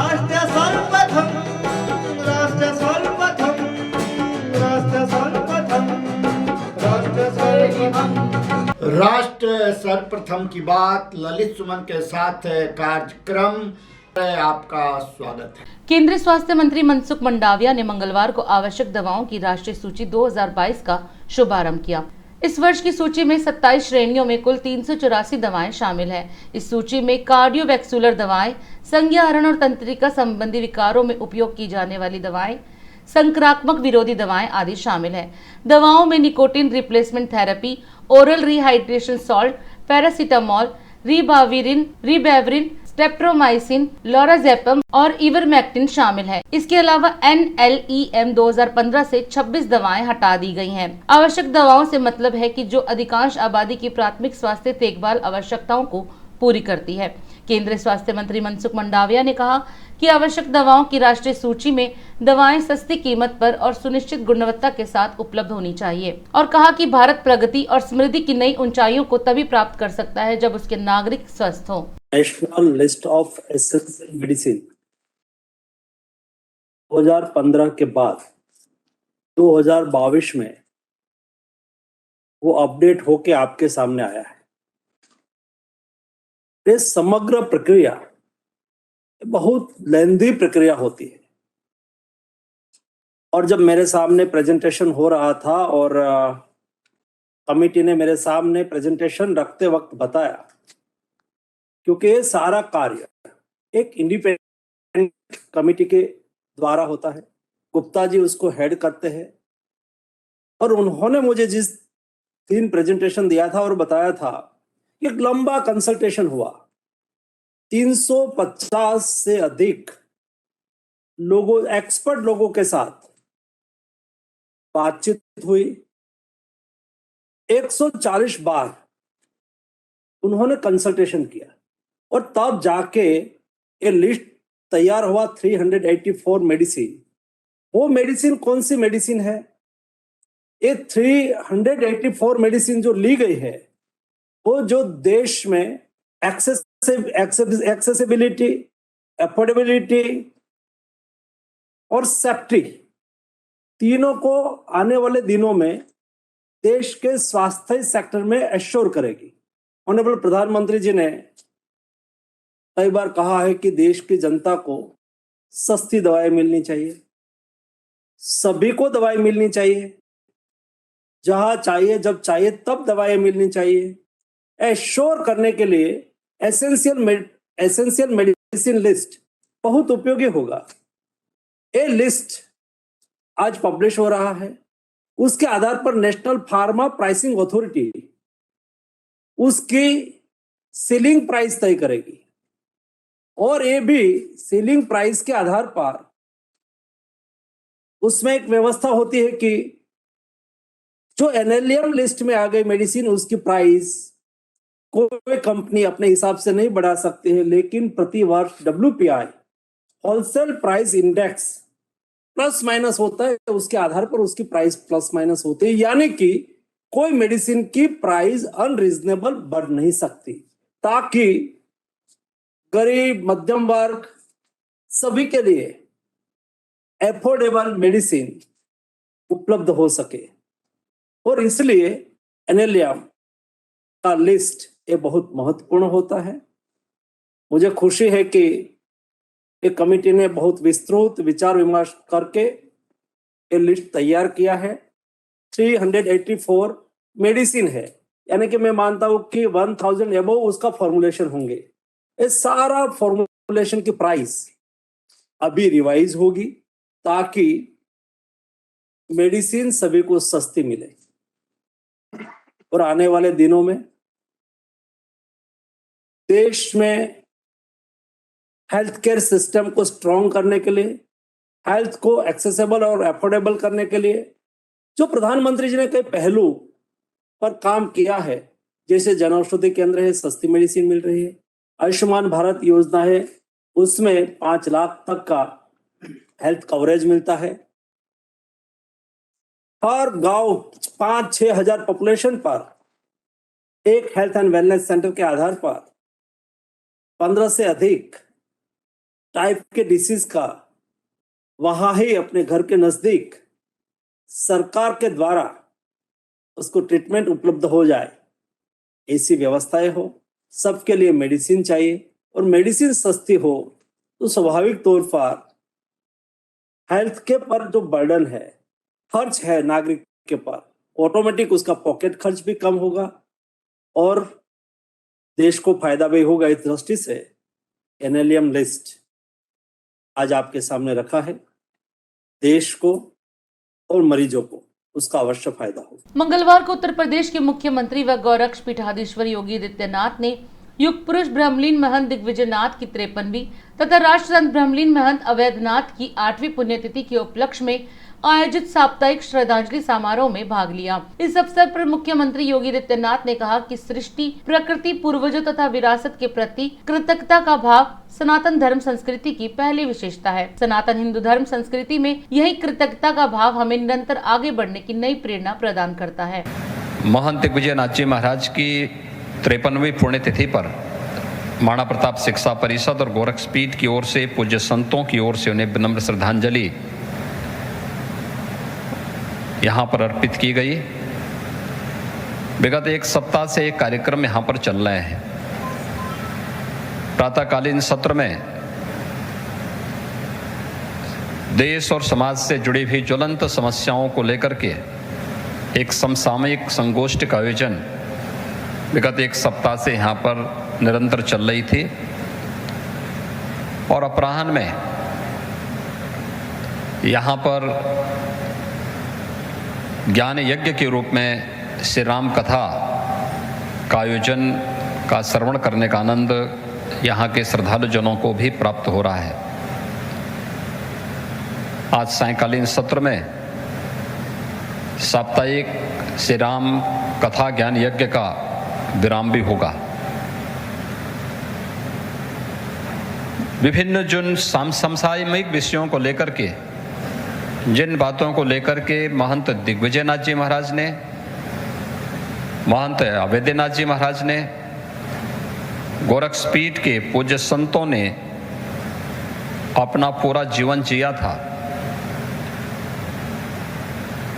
राष्ट्र सर्वप्रथम, राष्ट्र सर्वप्रथम, राष्ट्र सर्वप्रथम, राष्ट्र सर्वप्रथम। राष्ट्र सर्वप्रथम की बात ललित सुमन के साथ कार्यक्रम में आपका स्वागत है। केंद्रीय स्वास्थ्य मंत्री मनसुख मंडाविया ने मंगलवार को आवश्यक दवाओं की राष्ट्रीय सूची 2022 का शुभारंभ किया। इस वर्ष की सूची में 27 श्रेणियों में कुल 384 दवाएं शामिल हैं। इस सूची में कार्डियोवैस्कुलर दवाएं, संज्ञाहरण और तंत्रिका संबंधी विकारों में उपयोग की जाने वाली दवाएं, संक्रामक विरोधी दवाएं आदि शामिल हैं। दवाओं में nicotine replacement therapy, oral rehydration salt, paracetamol, ribavirin, streptomycin, lorazepam और इवरमेक्टिन शामिल है। इसके अलावा NLEM 2015 से 26 दवाएं हटा दी गई हैं। आवश्यक दवाओं से मतलब है कि जो अधिकांश आबादी की प्राथमिक स्वास्थ्य देखभाल आवश्यकताओं को पूरी करती है। केंद्रीय स्वास्थ्य मंत्री मनसुख मंडाविया ने कहा कि आवश्यक दवाओं की राष्ट्रीय सूची में दवाएं सस्ती कीमत पर और सुनिश्चित गुणवत्ता के साथ उपलब्ध होनी चाहिए और कहा कि भारत प्रगति और समृद्धि की नई ऊंचाइयों को तभी प्राप्त कर सकता है जब उसके नागरिक स्वस्थ हों। National list of essential medicine 2015 के बाद 2022 में वो अपडेट होके आपके सामने आया है। ये समग्र प्रक्रिया बहुत लेंदी प्रक्रिया होती है और जब मेरे सामने प्रेजेंटेशन हो रहा था और कमिटी ने मेरे सामने प्रेजेंटेशन रखते वक्त बताया, क्योंकि ये सारा कार्य एक इंडिपेंडेंट कमिटी के द्वारा होता है, गुप्ता जी उसको हेड करते हैं और उन्होंने मुझे जिस दिन प्रेजेंटेशन दिया था और बताया था, एक लंबा कंसल्टेशन हुआ, 350 से अधिक लोगों, एक्सपर्ट लोगों के साथ बातचीत हुई, 140 बार उन्होंने कंसल्टेशन किया और तब जाके ये लिस्ट तैयार हुआ 384 मेडिसिन। वो मेडिसिन कौन सी मेडिसिन है? ये 384 मेडिसिन जो ली गई है वो जो देश में एक्सेसिबिलिटी, अफोर्डेबिलिटी और सेफ्टी तीनों को आने वाले दिनों में देश के स्वास्थ्य सेक्टर में एश्योर करेगी। ऑनरेबल प्रधानमंत्री जी ने कई बार कहा है कि देश की जनता को सस्ती दवाएं मिलनी चाहिए, सभी को दवाएं मिलनी चाहिए, जहां चाहिए जब चाहिए तब दवाएं मिलनी चाहिए। एश्योर करने के लिए एसेंशियल मेडिसिन लिस्ट बहुत उपयोगी होगा। ये लिस्ट आज पब्लिश हो रहा है, उसके आधार पर नेशनल फार्मा प्राइसिंग अथॉरिटी उसकी सीलिंग प्राइस तय करेगी और ये भी सीलिंग प्राइस के आधार पर उसमें एक व्यवस्था होती है कि जो NLEM लिस्ट में आ गई मेडिसिन उसकी प्राइस कोई कंपनी अपने हिसाब से नहीं बढ़ा सकती है, लेकिन प्रति वर्ष WPI wholesale price index plus minus होता है, उसके आधार पर उसकी प्राइस प्लस माइनस होती है, यानी कि कोई मेडिसिन की प्राइस अनरीजनेबल बढ़ नहीं सकती, ताकि गरीब मध्यम वर्ग सभी के लिए एफोर्डेबल मेडिसिन उपलब्ध हो सके। और इसलिए NLEM का लिस्ट ये बहुत महत्वपूर्ण होता है। मुझे खुशी है कि एक कमेटी ने बहुत विस्तृत विचार विमर्श करके ये लिस्ट तैयार किया है। 384 मेडिसिन है, यानी कि मैं मानता हूं कि 1000 एबव उसका फॉर्मुलेशन होंगे। ये सारा फॉर्मुलेशन की प्राइस अभी रिवाइज होगी ताकि मेडिसिन सभी को सस्ती मिले और आने वाले दिनों में देश में हेल्थ केयर सिस्टम को स्ट्रॉन्ग करने के लिए, हेल्थ को एक्सेसिबल और अफोर्डेबल करने के लिए जो प्रधानमंत्री जी ने कई पहलू पर काम किया है, जैसे जन औषधि केंद्र है, सस्ती मेडिसिन मिल रही है, आयुष्मान भारत योजना है, उसमें 5 लाख तक का हेल्थ कवरेज मिलता है, हर गांव 5-6 हजार पॉपुलेशन पर एक हेल्थ एंड वेलनेस सेंटर के आधार पर 15 से अधिक टाइप के डिसीज का वहां ही अपने घर के नजदीक सरकार के द्वारा उसको ट्रीटमेंट उपलब्ध हो जाए, ऐसी व्यवस्थाएं हो। सबके लिए मेडिसिन चाहिए और मेडिसिन सस्ती हो तो स्वाभाविक तौर पर हेल्थ के पर जो बर्डन है, खर्च है नागरिक के पर, ऑटोमेटिक उसका पॉकेट खर्च भी कम होगा और देश को फायदा भी होगा। इस दृष्टि से NLEM लिस्ट आज आपके सामने रखा है। देश को और मरीजों को उसका अवश्य फायदा हो। मंगलवार को उत्तर प्रदेश के मुख्यमंत्री व गौरक्ष पीठाधीश्वर योगी आदित्यनाथ ने युग पुरुष ब्रह्मलीन महंत दिग्विजयनाथ की 53वीं तथा राष्ट्रसंत ब्रह्मलीन महंत अवैधनाथ की 8वीं पुण्यतिथि के उपलक्ष्य में आयोजित साप्ताहिक श्रद्धांजलि समारोह में भाग लिया। इस अवसर पर मुख्यमंत्री योगी आदित्यनाथ ने कहा कि सृष्टि, प्रकृति, पूर्वजों तथा विरासत के प्रति कृतज्ञता का भाव सनातन धर्म संस्कृति की पहली विशेषता है। सनातन हिंदू धर्म संस्कृति में यही कृतज्ञता का भाव हमें निरंतर आगे बढ़ने की नई प्रेरणा प्रदान करता है। महंत दिग्विजयनाथ जी महाराज की 53वीं पुण्यतिथि पर महाराणा प्रताप शिक्षा परिषद और गोरक्षपीठ की ओर से पूज्य संतों की ओर से उन्हें विनम्र श्रद्धांजलि यहाँ पर अर्पित की गई। विगत एक सप्ताह से एक कार्यक्रम यहाँ पर चल रहे हैं। प्रातःकालीन सत्र में देश और समाज से जुड़ी हुई ज्वलंत समस्याओं को लेकर के एक समसामयिक संगोष्ठी का आयोजन विगत एक सप्ताह से यहाँ पर निरंतर चल रही थी और अपराह्न में यहाँ पर ज्ञान यज्ञ के रूप में श्री राम कथा का आयोजन का श्रवण करने का आनंद यहाँ के श्रद्धालु जनों को भी प्राप्त हो रहा है। आज सायंकालीन सत्र में साप्ताहिक श्री राम कथा ज्ञान यज्ञ का विराम भी होगा। विभिन्न जिन समसामयिक विषयों को लेकर के, जिन बातों को लेकर के महंत दिग्विजयनाथ जी महाराज ने, महंत अवैधनाथ जी महाराज ने, गोरक्षपीठ के पूज्य संतों ने अपना पूरा जीवन जिया था,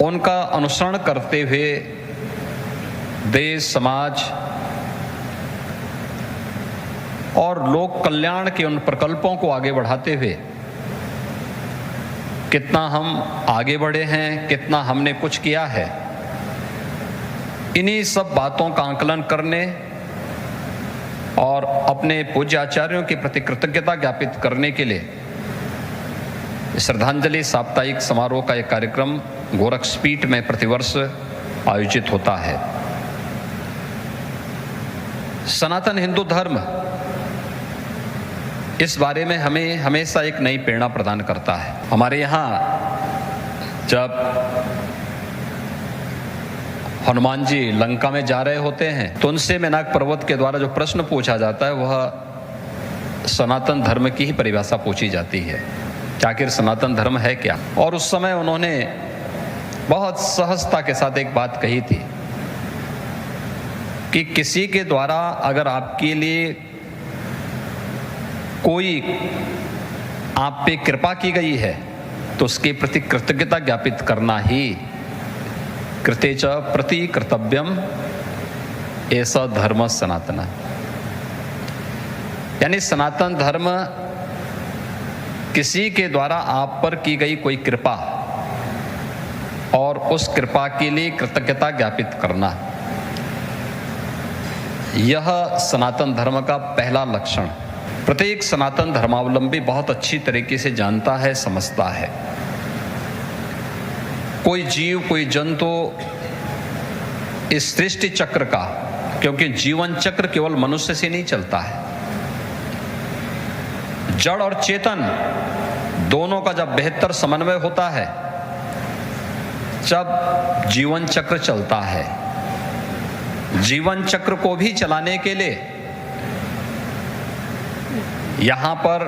उनका अनुसरण करते हुए देश, समाज और लोक कल्याण के उन प्रकल्पों को आगे बढ़ाते हुए कितना हम आगे बढ़े हैं, कितना हमने कुछ किया है, इन्हीं सब बातों का आंकलन करने और अपने पूज्य आचार्यों के प्रति कृतज्ञता ज्ञापित करने के लिए श्रद्धांजलि साप्ताहिक समारोह का एक कार्यक्रम गोरक्षपीठ में प्रतिवर्ष आयोजित होता है। सनातन हिंदू धर्म इस बारे में हमें हमेशा एक नई प्रेरणा प्रदान करता है। हमारे यहाँ जब हनुमान जी लंका में जा रहे होते हैं तो उनसे मेनाक पर्वत के द्वारा जो प्रश्न पूछा जाता है वह सनातन धर्म की ही परिभाषा पूछी जाती है कि आखिर सनातन धर्म है क्या। और उस समय उन्होंने बहुत सहजता के साथ एक बात कही थी कि किसी के द्वारा अगर आपके लिए कोई आप पे कृपा की गई है तो उसके प्रति कृतज्ञता ज्ञापित करना ही कृते च प्रति कर्तव्यम ऐसा धर्म सनातन। यानी सनातन धर्म किसी के द्वारा आप पर की गई कोई कृपा और उस कृपा के लिए कृतज्ञता ज्ञापित करना, यह सनातन धर्म का पहला लक्षण प्रत्येक सनातन धर्मावलंबी बहुत अच्छी तरीके से जानता है, समझता है। कोई जीव, कोई जंतु इस सृष्टि चक्र का, क्योंकि जीवन चक्र केवल मनुष्य से नहीं चलता है, जड़ और चेतन दोनों का जब बेहतर समन्वय होता है जब जीवन चक्र चलता है। जीवन चक्र को भी चलाने के लिए यहाँ पर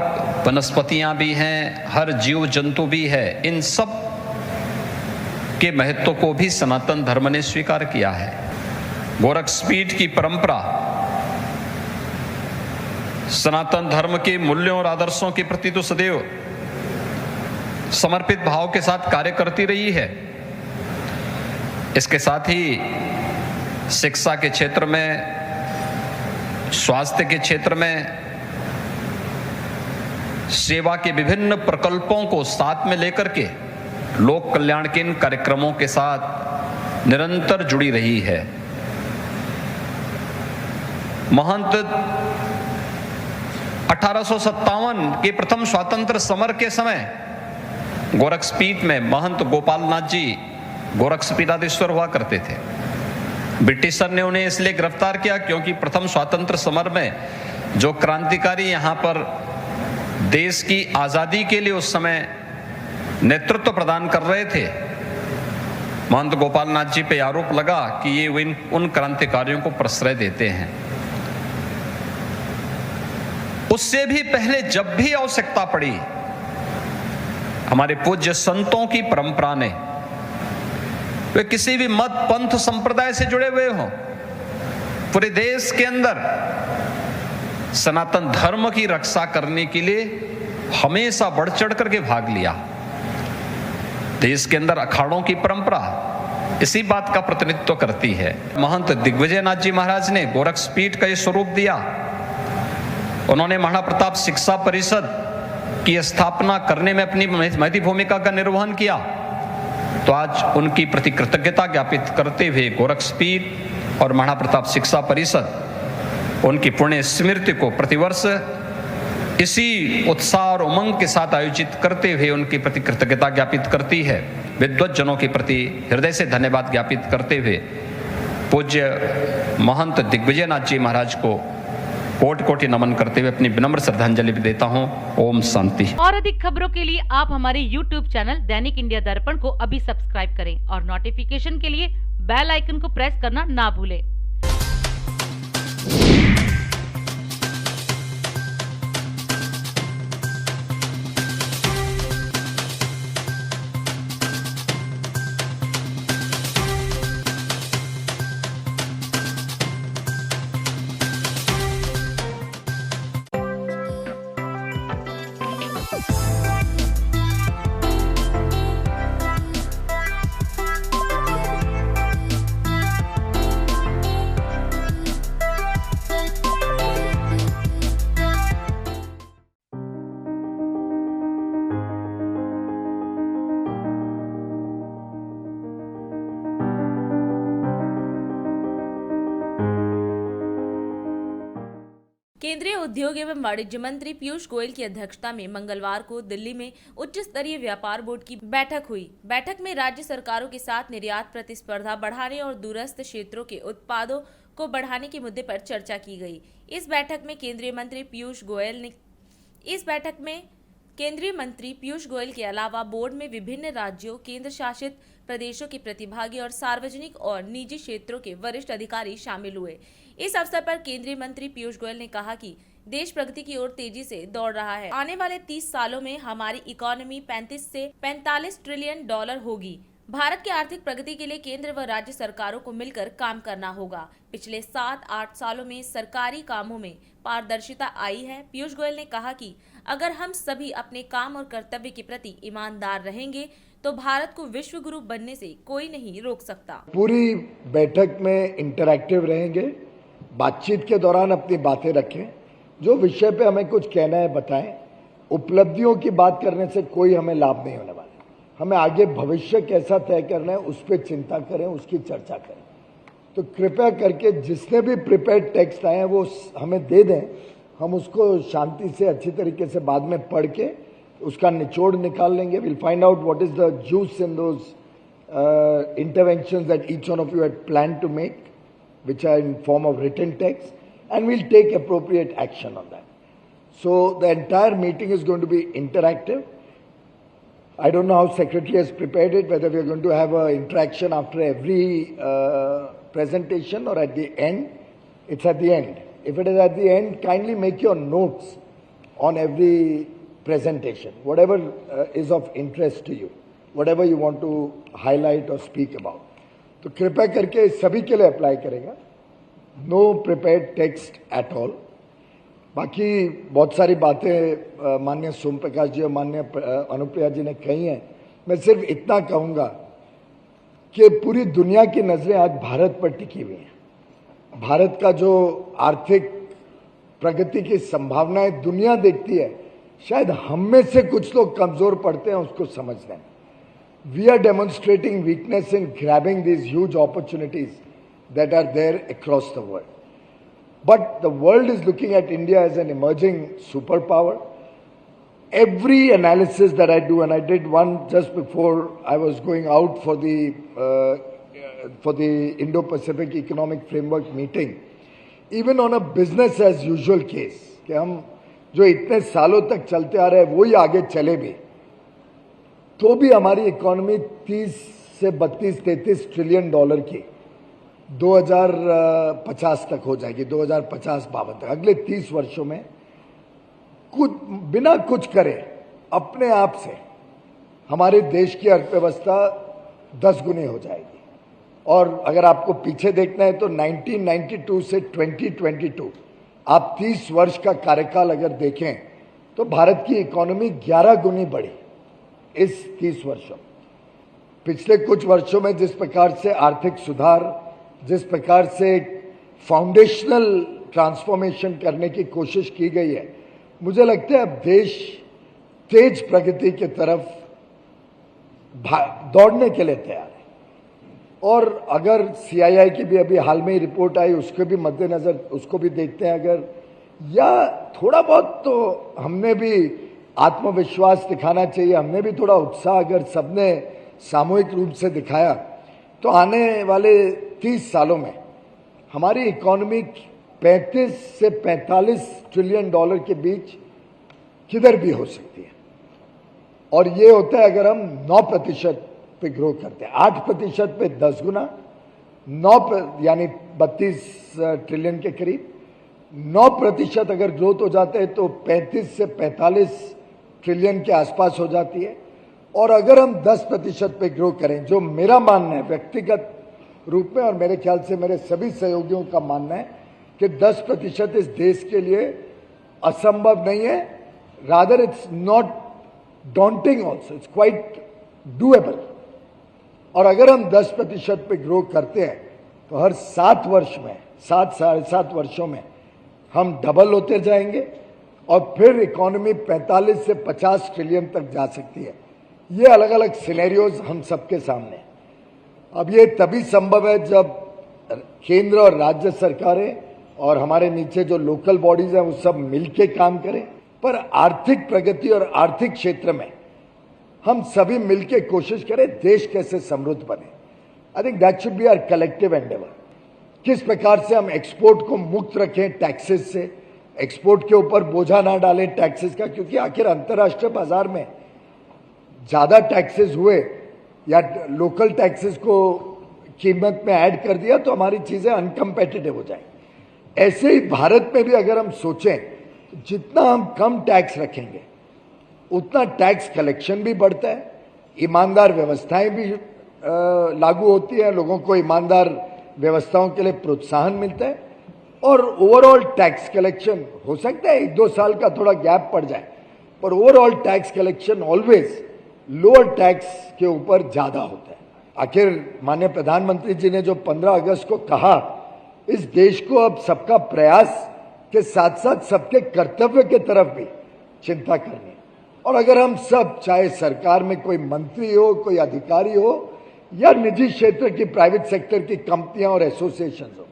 वनस्पतियां भी हैं, हर जीव जंतु भी है, इन सब के महत्व को भी सनातन धर्म ने स्वीकार किया है। गोरक्षपीठ की परंपरा सनातन धर्म के मूल्यों और आदर्शों के प्रति तो सदैव समर्पित भाव के साथ कार्य करती रही है। इसके साथ ही शिक्षा के क्षेत्र में, स्वास्थ्य के क्षेत्र में, सेवा के विभिन्न प्रकल्पों को साथ में लेकर के लोक कल्याण के इन कार्यक्रमों के साथ निरंतर जुड़ी रही है। महंत 1857 के प्रथम स्वातंत्र समर के समय गोरक्षपीठ में महंत गोपाल नाथ जी गोरक्षपीठाधीश्वर हुआ करते थे। ब्रिटिशर ने उन्हें इसलिए गिरफ्तार किया क्योंकि प्रथम स्वातंत्र समर में जो क्रांतिकारी यहाँ पर देश की आजादी के लिए उस समय नेतृत्व प्रदान कर रहे थे, महंत गोपाल नाथ जी पे आरोप लगा कि ये उन क्रांतिकारियों को प्रश्रय देते हैं। उससे भी पहले जब भी आवश्यकता पड़ी, हमारे पूज्य संतों की परंपरा ने, वे किसी भी मत पंथ संप्रदाय से जुड़े हुए हों, पूरे देश के अंदर सनातन धर्म की रक्षा करने के लिए हमेशा बढ़ चढ़ करके भाग लिया। देश के अंदर अखाड़ों की परंपरा इसी बात का प्रतिनिधित्व करती है। महंत दिग्विजय नाथ जी महाराज ने गोरक्षपीठ का ये स्वरूप दिया। उन्होंने महाराणा प्रताप शिक्षा परिषद की स्थापना करने में अपनी महती भूमिका का निर्वहन किया। तो आज उनकी प्रति कृतज्ञता ज्ञापित करते हुए गोरक्षपीठ और महाराणा प्रताप शिक्षा परिषद उनकी पुण्य स्मृति को प्रतिवर्ष इसी उत्साह और उमंग के साथ आयोजित करते हुए उनके प्रति कृतज्ञता ज्ञापित करती है। विद्वज्जनों के प्रति हृदय से धन्यवाद ज्ञापित करते हुए पूज्य महंत दिग्विजय नाथ जी महाराज को कोटि कोटि नमन करते हुए अपनी विनम्र श्रद्धांजलि भी देता हूँ। ओम शांति। और अधिक खबरों के लिए आप हमारे YouTube चैनल दैनिक इंडिया दर्पण को अभी सब्सक्राइब करें और नोटिफिकेशन के लिए बेल आइकन को प्रेस करना ना भूलें। केंद्रीय उद्योग एवं वाणिज्य मंत्री पीयूष गोयल की अध्यक्षता में मंगलवार को दिल्ली में उच्च स्तरीय व्यापार बोर्ड की बैठक हुई। बैठक में राज्य सरकारों के साथ निर्यात प्रतिस्पर्धा बढ़ाने और दूरस्थ क्षेत्रों के उत्पादों को बढ़ाने के मुद्दे पर चर्चा की गई। इस बैठक में केंद्रीय मंत्री पीयूष गोयल के अलावा बोर्ड में विभिन्न राज्यों, केंद्र शासित प्रदेशों के प्रतिभागी और सार्वजनिक और निजी क्षेत्रों के वरिष्ठ अधिकारी शामिल हुए। इस अवसर पर केंद्रीय मंत्री पीयूष गोयल ने कहा कि देश प्रगति की ओर तेजी से दौड़ रहा है। आने वाले 30 सालों में हमारी इकोनॉमी 35 से 45 ट्रिलियन डॉलर होगी। भारत की आर्थिक प्रगति के लिए केंद्र व राज्य सरकारों को मिलकर काम करना होगा। पिछले 7-8 सालों में सरकारी कामों में पारदर्शिता आई है। पीयूष गोयल ने कहा कि अगर हम सभी अपने काम और कर्तव्य के प्रति ईमानदार रहेंगे तो भारत को विश्व गुरु बनने से कोई नहीं रोक सकता। पूरी बैठक में इंटरैक्टिव रहेंगे, बातचीत के दौरान अपनी बातें रखें, जो विषय पे हमें कुछ कहना है बताएं। उपलब्धियों की बात करने से कोई हमें लाभ नहीं होने वाला। हमें आगे भविष्य कैसा तय करना है उस पर चिंता करें, उसकी चर्चा करें। तो कृपया करके जिसने भी प्रिपेयर्ड टेक्स्ट आए हैं वो हमें दे दें, हम उसको शांति से अच्छी तरीके से बाद में पढ़ के उसका निचोड़ निकाल लेंगे। Will find out what is the juice in those interventions that each one of you had planned to make, which are in form of written text, and we'll take appropriate action on that. So the entire meeting is going to be interactive. I don't know how Secretary has prepared it, whether we are going to have an interaction after every presentation or at the end. It's at the end. If it is at the end, kindly make your notes on every presentation, whatever is of interest to you, whatever you want to highlight or speak about. तो कृपया करके सभी के लिए apply करेगा. No prepared text at all. बाकी बहुत सारी बातें माननीय सोम प्रकाश जी और माननीय अनुप्रिया जी ने कही हैं। मैं सिर्फ इतना कहूँगा कि पूरी दुनिया की नजरें आज भारत पर टिकी हुई हैं। भारत का जो आर्थिक प्रगति की संभावनाएं दुनिया देखती है, शायद हम में से कुछ लोग कमजोर पड़ते हैं उसको समझने में। We are demonstrating weakness in grabbing these huge opportunities that are there across the world. But the world is looking at India as an emerging superpower. Every analysis that I do, and I did one just before I was going out for the Indo-Pacific Economic Framework meeting, even on a business as usual case, कि हम जो इतने सालों तक चलते आ रहे हैं वही आगे चले भी, तो भी हमारी इकोनॉमी 30 से 32-33 ट्रिलियन डॉलर की 2050 तक हो जाएगी, 2050-52 तक। अगले 30 वर्षों में कुछ बिना कुछ करे अपने आप से हमारे देश की अर्थव्यवस्था 10 गुनी हो जाएगी। और अगर आपको पीछे देखना है तो 1992 से 2022 आप 30 वर्ष का कार्यकाल अगर देखें तो भारत की इकोनॉमी 11 गुनी बढ़ी इस 30 वर्षों। पिछले कुछ वर्षों में जिस प्रकार से आर्थिक सुधार, जिस प्रकार से फाउंडेशनल ट्रांसफॉर्मेशन करने की कोशिश की गई है, मुझे लगता है अब देश तेज प्रगति की तरफ दौड़ने के लिए तैयार है। और अगर CII की भी अभी हाल में ही रिपोर्ट आई, उसके भी मद्देनजर उसको भी देखते हैं अगर, या थोड़ा बहुत तो हमने भी आत्मविश्वास दिखाना चाहिए, हमने भी थोड़ा उत्साह अगर सबने सामूहिक रूप से दिखाया तो आने वाले 30 सालों में हमारी इकोनॉमी 35 से 45 ट्रिलियन डॉलर के बीच किधर भी हो सकती है। और ये होता है अगर हम 9% पे ग्रो करते हैं, 8% पे 10 गुना, 9 यानी 32 ट्रिलियन के करीब 9% अगर ग्रोथ हो जाते हैं तो 35 से 45 ट्रिलियन के आसपास हो जाती है। और अगर हम 10% पे ग्रो करें, जो मेरा मानना है व्यक्तिगत रूप में और मेरे ख्याल से मेरे सभी सहयोगियों का मानना है कि 10% इस देश के लिए असंभव नहीं है, rather it's not daunting also, it's quite doable. और अगर हम 10% पे ग्रो करते हैं तो हर 7 वर्ष में, 7-7.5 वर्षों में हम डबल होते जाएंगे और फिर इकोनॉमी 45 से 50 ट्रिलियन तक जा सकती है। ये अलग अलग सिनेरियोज हम सबके सामने हैं। अब ये तभी संभव है जब केंद्र और राज्य सरकारें और हमारे नीचे जो लोकल बॉडीज हैं वो सब मिलके काम करें। पर आर्थिक प्रगति और आर्थिक क्षेत्र में हम सभी मिलके कोशिश करें देश कैसे समृद्ध बने। I think that should be our collective endeavour. किस प्रकार से हम एक्सपोर्ट को मुक्त रखें टैक्सेस से, एक्सपोर्ट के ऊपर बोझा ना डालें टैक्सेस का, क्योंकि आखिर अंतर्राष्ट्रीय बाजार में ज्यादा टैक्सेस हुए या लोकल टैक्सेस को कीमत में ऐड कर दिया तो हमारी चीजें अनकम्पेटिटिव हो जाएंगी। ऐसे ही भारत में भी अगर हम सोचें तो जितना हम कम टैक्स रखेंगे उतना टैक्स कलेक्शन भी बढ़ता है, ईमानदार व्यवस्थाएं भी लागू होती है, लोगों को ईमानदार व्यवस्थाओं के लिए प्रोत्साहन मिलता है और ओवरऑल टैक्स कलेक्शन हो सकता है 1-2 साल का थोड़ा गैप पड़ जाए, पर overall tax collection always lower tax के ऊपर ज्यादा होता है। आखिर माननीय प्रधानमंत्री जी ने जो 15 अगस्त को कहा, इस देश को अब सबका प्रयास के साथ साथ सबके कर्तव्य के तरफ भी चिंता करनी है। और अगर हम सब, चाहे सरकार में कोई मंत्री हो, कोई अधिकारी हो या निजी क्षेत्र की प्राइवेट सेक्टर की कंपनियां और एसोसिएशन हो,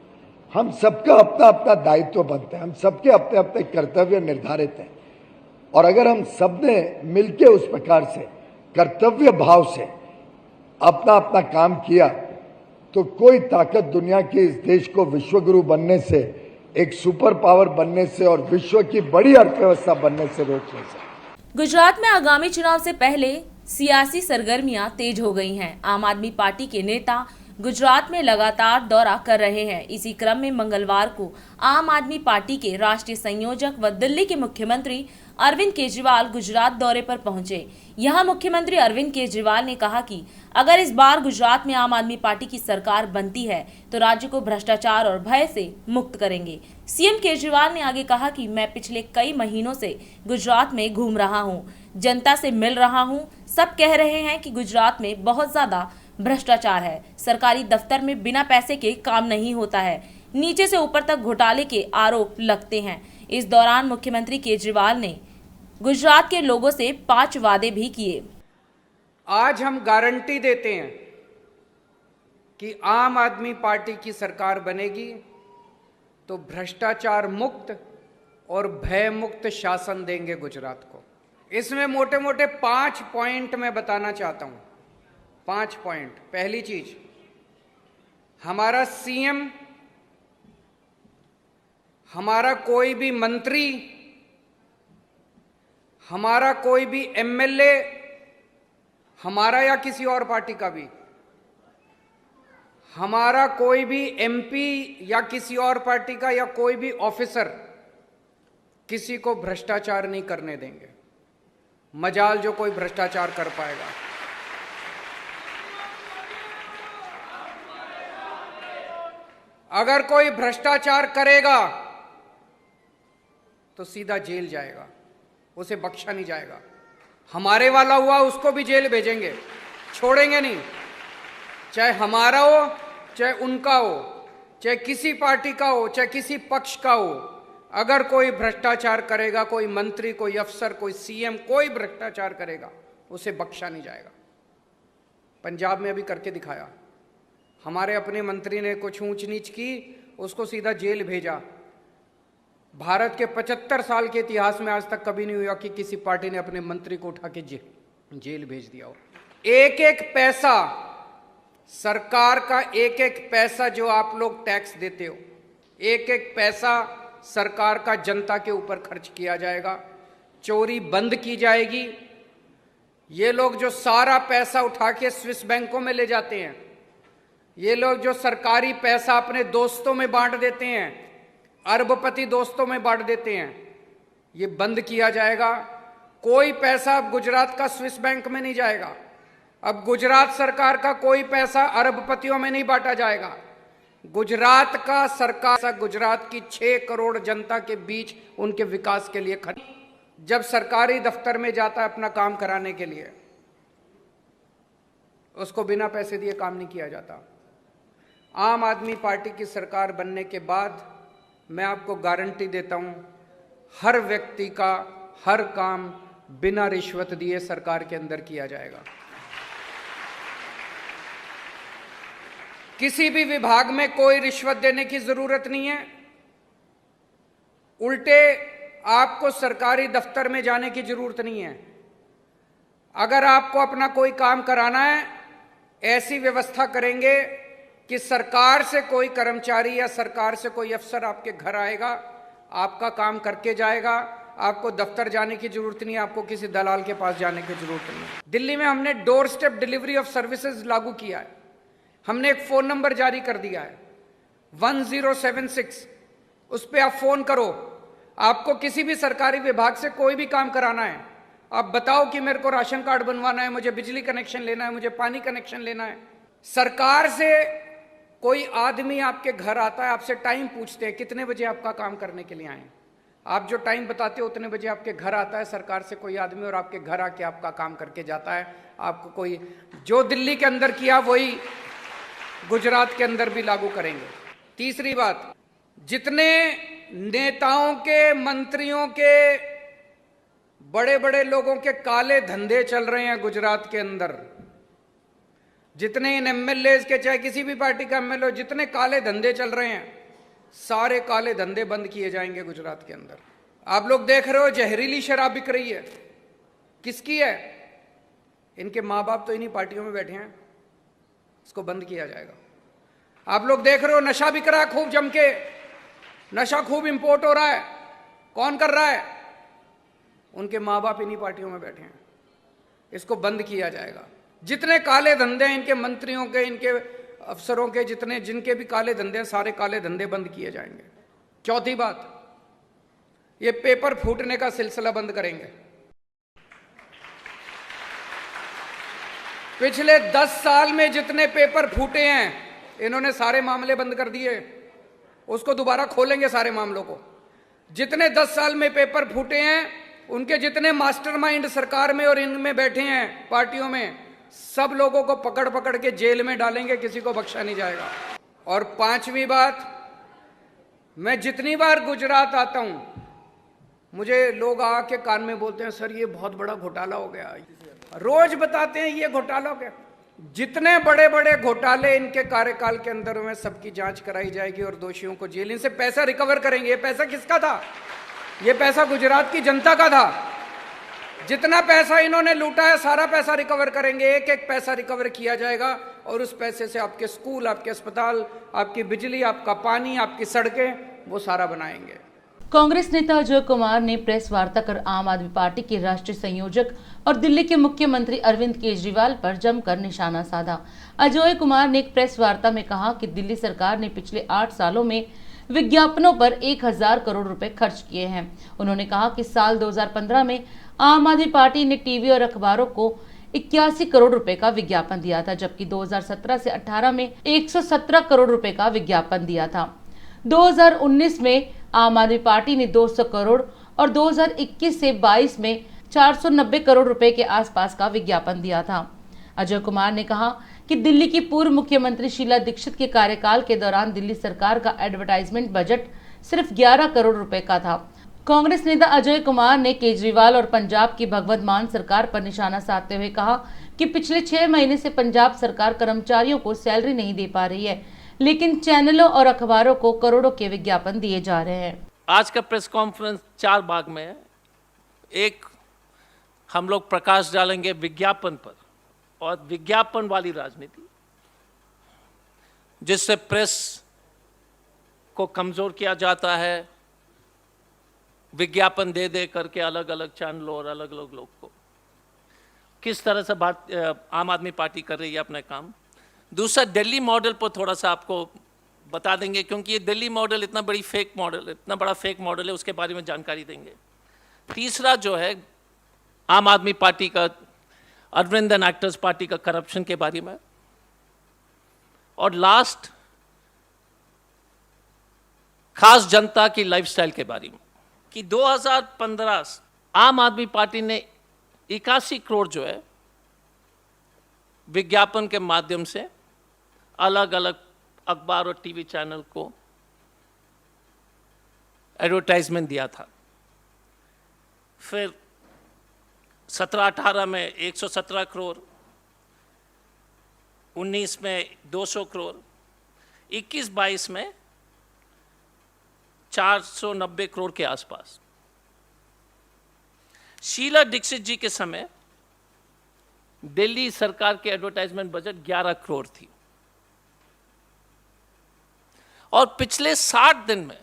हम सबका अपना अपना दायित्व बनता है, हम सबके अपने अपने कर्तव्य निर्धारित हैं। और अगर हम सबने मिलकर उस प्रकार से कर्तव्य भाव से अपना अपना काम किया तो कोई ताकत दुनिया के इस देश को विश्वगुरु बनने से, एक सुपर पावर बनने से और विश्व की बड़ी अर्थव्यवस्था बनने से रोक नहीं सकती। गुजरात में आगामी चुनाव से पहले सियासी सरगर्मियां तेज हो गई हैं। आम आदमी पार्टी के नेता गुजरात में लगातार दौरा कर रहे हैं। इसी क्रम में मंगलवार को आम आदमी पार्टी के राष्ट्रीय संयोजक व दिल्ली के मुख्यमंत्री अरविंद केजरीवाल गुजरात दौरे पर पहुंचे। यहां मुख्यमंत्री अरविंद केजरीवाल ने कहा कि अगर इस बार गुजरात में आम आदमी पार्टी की सरकार बनती है तो राज्य को भ्रष्टाचार और भय से मुक्त करेंगे। सीएम केजरीवाल ने आगे कहा कि मैं पिछले कई महीनों से गुजरात में घूम रहा हूं, जनता से मिल रहा हूं। सब कह रहे हैं कि गुजरात में बहुत ज्यादा भ्रष्टाचार है, सरकारी दफ्तर में बिना पैसे के काम नहीं होता है, नीचे से ऊपर तक घोटाले के आरोप लगते हैं। इस दौरान मुख्यमंत्री केजरीवाल ने गुजरात के लोगों से 5 वादे भी किए। आज हम गारंटी देते हैं कि आम आदमी पार्टी की सरकार बनेगी तो भ्रष्टाचार मुक्त और भय मुक्त शासन देंगे गुजरात को। इसमें मोटे मोटे 5 पॉइंट मैं बताना चाहता हूं। 5 पॉइंट। पहली चीज, हमारा सीएम, हमारा कोई भी मंत्री, हमारा कोई भी एमएलए, हमारा या किसी और पार्टी का भी, हमारा कोई भी एमपी या किसी और पार्टी का या कोई भी ऑफिसर किसी को भ्रष्टाचार नहीं करने देंगे। मजाल जो कोई भ्रष्टाचार कर पाएगा। अगर कोई भ्रष्टाचार करेगा तो सीधा जेल जाएगा, उसे बख्शा नहीं जाएगा। हमारे वाला हुआ उसको भी जेल भेजेंगे, छोड़ेंगे नहीं। चाहे हमारा हो, चाहे उनका हो, चाहे किसी पार्टी का हो, चाहे किसी पक्ष का हो, अगर कोई भ्रष्टाचार करेगा, कोई मंत्री, कोई अफसर, कोई सीएम, कोई भ्रष्टाचार करेगा, उसे बख्शा नहीं जाएगा। पंजाब में अभी करके दिखाया, हमारे अपने मंत्री ने कुछ ऊंच नीच की, उसको सीधा जेल भेजा। भारत के 75 साल के इतिहास में आज तक कभी नहीं हुआ कि किसी पार्टी ने अपने मंत्री को उठा के जेल भेज दिया हो। एक एक पैसा, सरकार का एक एक पैसा जो आप लोग टैक्स देते हो, एक एक पैसा सरकार का जनता के ऊपर खर्च किया जाएगा। चोरी बंद की जाएगी। ये लोग जो सारा पैसा उठा के स्विस बैंकों में ले जाते हैं, ये लोग जो सरकारी पैसा अपने दोस्तों में बांट देते हैं, अरबपति दोस्तों में बांट देते हैं, ये बंद किया जाएगा। कोई पैसा अब गुजरात का स्विस बैंक में नहीं जाएगा। अब गुजरात सरकार का कोई पैसा अरबपतियों में नहीं बांटा जाएगा। गुजरात का सरकार गुजरात की 6 करोड़ जनता के बीच उनके विकास के लिए खर्च। जब सरकारी दफ्तर में जाता है अपना काम कराने के लिए, उसको बिना पैसे दिए काम नहीं किया जाता। आम आदमी पार्टी की सरकार बनने के बाद मैं आपको गारंटी देता हूं, हर व्यक्ति का हर काम बिना रिश्वत दिए सरकार के अंदर किया जाएगा। किसी भी विभाग में कोई रिश्वत देने की जरूरत नहीं है। उल्टे आपको सरकारी दफ्तर में जाने की जरूरत नहीं है। अगर आपको अपना कोई काम कराना है, ऐसी व्यवस्था करेंगे कि सरकार से कोई कर्मचारी या सरकार से कोई अफसर आपके घर आएगा, आपका काम करके जाएगा। आपको दफ्तर जाने की जरूरत नहीं है, आपको किसी दलाल के पास जाने की जरूरत नहीं है। दिल्ली में हमने door step delivery of services लागू किया है। हमने एक फोन नंबर जारी कर दिया है 1076, उस पर आप फोन करो। आपको किसी भी सरकारी विभाग से कोई भी काम कराना है, आप बताओ कि मेरे को राशन कार्ड बनवाना है, मुझे बिजली कनेक्शन लेना है, मुझे पानी कनेक्शन लेना है। सरकार से कोई आदमी आपके घर आता है, आपसे टाइम पूछते हैं कितने बजे आपका काम करने के लिए आए। आप जो टाइम बताते हो उतने बजे आपके घर आता है सरकार से कोई आदमी, और आपके घर आके आपका काम करके जाता है। आपको कोई जो दिल्ली के अंदर किया वही गुजरात के अंदर भी लागू करेंगे। तीसरी बात, जितने नेताओं के, मंत्रियों के, बड़े बड़े लोगों के काले धंधे चल रहे हैं गुजरात के अंदर, जितने इन एमएलए के, चाहे किसी भी पार्टी का एमएलए, जितने काले धंधे चल रहे हैं, सारे काले धंधे बंद किए जाएंगे गुजरात के अंदर। आप लोग देख रहे हो जहरीली शराब बिक रही है, किसकी है? इनके माँ बाप तो इन्हीं पार्टियों में बैठे हैं, इसको बंद किया जाएगा। आप लोग देख रहे हो नशा बिक रहा है खूब जम के, नशा खूब इंपोर्ट हो रहा है, कौन कर रहा है? उनके माँ बाप इन्हीं पार्टियों में बैठे हैं, इसको बंद किया जाएगा। जितने काले धंधे हैं इनके मंत्रियों के, इनके अफसरों के, जितने जिनके भी काले धंधे हैं, सारे काले धंधे बंद किए जाएंगे। चौथी बात, ये पेपर फूटने का सिलसिला बंद करेंगे। पिछले 10 साल में जितने पेपर फूटे हैं, इन्होंने सारे मामले बंद कर दिए। उसको दोबारा खोलेंगे सारे मामलों को। जितने 10 साल में पेपर फूटे हैं, उनके जितने मास्टरमाइंड सरकार में और इनमें बैठे हैं पार्टियों में, सब लोगों को पकड़ पकड़ के जेल में डालेंगे, किसी को बख्शा नहीं जाएगा। और 5वीं बात, मैं जितनी बार गुजरात आता हूं, मुझे लोग आके कान में बोलते हैं, सर ये बहुत बड़ा घोटाला हो गया। रोज बताते हैं ये घोटाला हो गया। जितने बड़े बड़े घोटाले इनके कार्यकाल के अंदर हुए, सबकी जांच कराई जाएगी और दोषियों को जेल, इनसे पैसा रिकवर करेंगे। ये पैसा किसका था? ये पैसा गुजरात की जनता का था। जितना पैसा इन्होंने लूटा है, सारा पैसा रिकवर करेंगे। एक एक पैसा रिकवर किया जाएगा और उस पैसे से आपके स्कूल, आपके अस्पताल, आपकी बिजली, आपका पानी, आपकी सड़कें, वो सारा बनाएंगे। कांग्रेस नेता अजय कुमार ने प्रेस वार्ता कर आम आदमी पार्टी के राष्ट्रीय संयोजक और दिल्ली के मुख्यमंत्री अरविंद केजरीवाल पर जमकर निशाना साधा। अजय कुमार ने एक प्रेस वार्ता में कहा कि दिल्ली सरकार ने पिछले 8 सालों में विज्ञापनों पर 1000 करोड़ रुपए खर्च किए हैं। उन्होंने कहा कि साल 2015 में आम आदमी पार्टी ने टीवी और अखबारों को 81 करोड़ रुपए का विज्ञापन दिया था, जबकि 2017 से 18 में 117 करोड़ रुपए का विज्ञापन दिया था। 2019 में आम आदमी पार्टी ने 200 करोड़ और 2021 से 22 में 490 करोड़ रुपए के आसपास का विज्ञापन दिया था। अजय कुमार ने कहा कि दिल्ली की पूर्व मुख्यमंत्री शीला दीक्षित के कार्यकाल के दौरान दिल्ली सरकार का एडवर्टाइजमेंट बजट सिर्फ 11 करोड़ रुपए का था। कांग्रेस नेता अजय कुमार ने केजरीवाल और पंजाब की भगवंत मान सरकार पर निशाना साधते हुए कहा कि पिछले 6 महीने से पंजाब सरकार कर्मचारियों को सैलरी नहीं दे पा रही है, लेकिन चैनलों और अखबारों को करोड़ों के विज्ञापन दिए जा रहे हैं। आज का प्रेस कॉन्फ्रेंस 4 भाग में है। एक, हम लोग प्रकाश डालेंगे विज्ञापन पर और विज्ञापन वाली राजनीति, जिससे प्रेस को कमजोर किया जाता है, विज्ञापन दे दे करके अलग अलग चैनलों और अलग अलग लोग को। किस तरह से आम आदमी पार्टी कर रही है अपने काम। दूसरा, दिल्ली मॉडल पर थोड़ा सा आपको बता देंगे, क्योंकि ये दिल्ली मॉडल इतना बड़ा फेक मॉडल है, उसके बारे में जानकारी देंगे। तीसरा जो है आम आदमी पार्टी का, अरविंद एंड एक्टर्स पार्टी का करप्शन के बारे में। और लास्ट, खास जनता की लाइफस्टाइल के बारे में, कि 2015 आम आदमी पार्टी ने 81 करोड़ जो है विज्ञापन के माध्यम से अलग अलग अखबार और टीवी चैनल को एडवर्टाइजमेंट दिया था। फिर 17-18 में 117 करोड़, 19 में 200 करोड़, 21-22 में 490 करोड़ के आसपास। शीला दीक्षित जी के समय दिल्ली सरकार के एडवर्टाइजमेंट बजट 11 करोड़ थी और पिछले 60 दिन में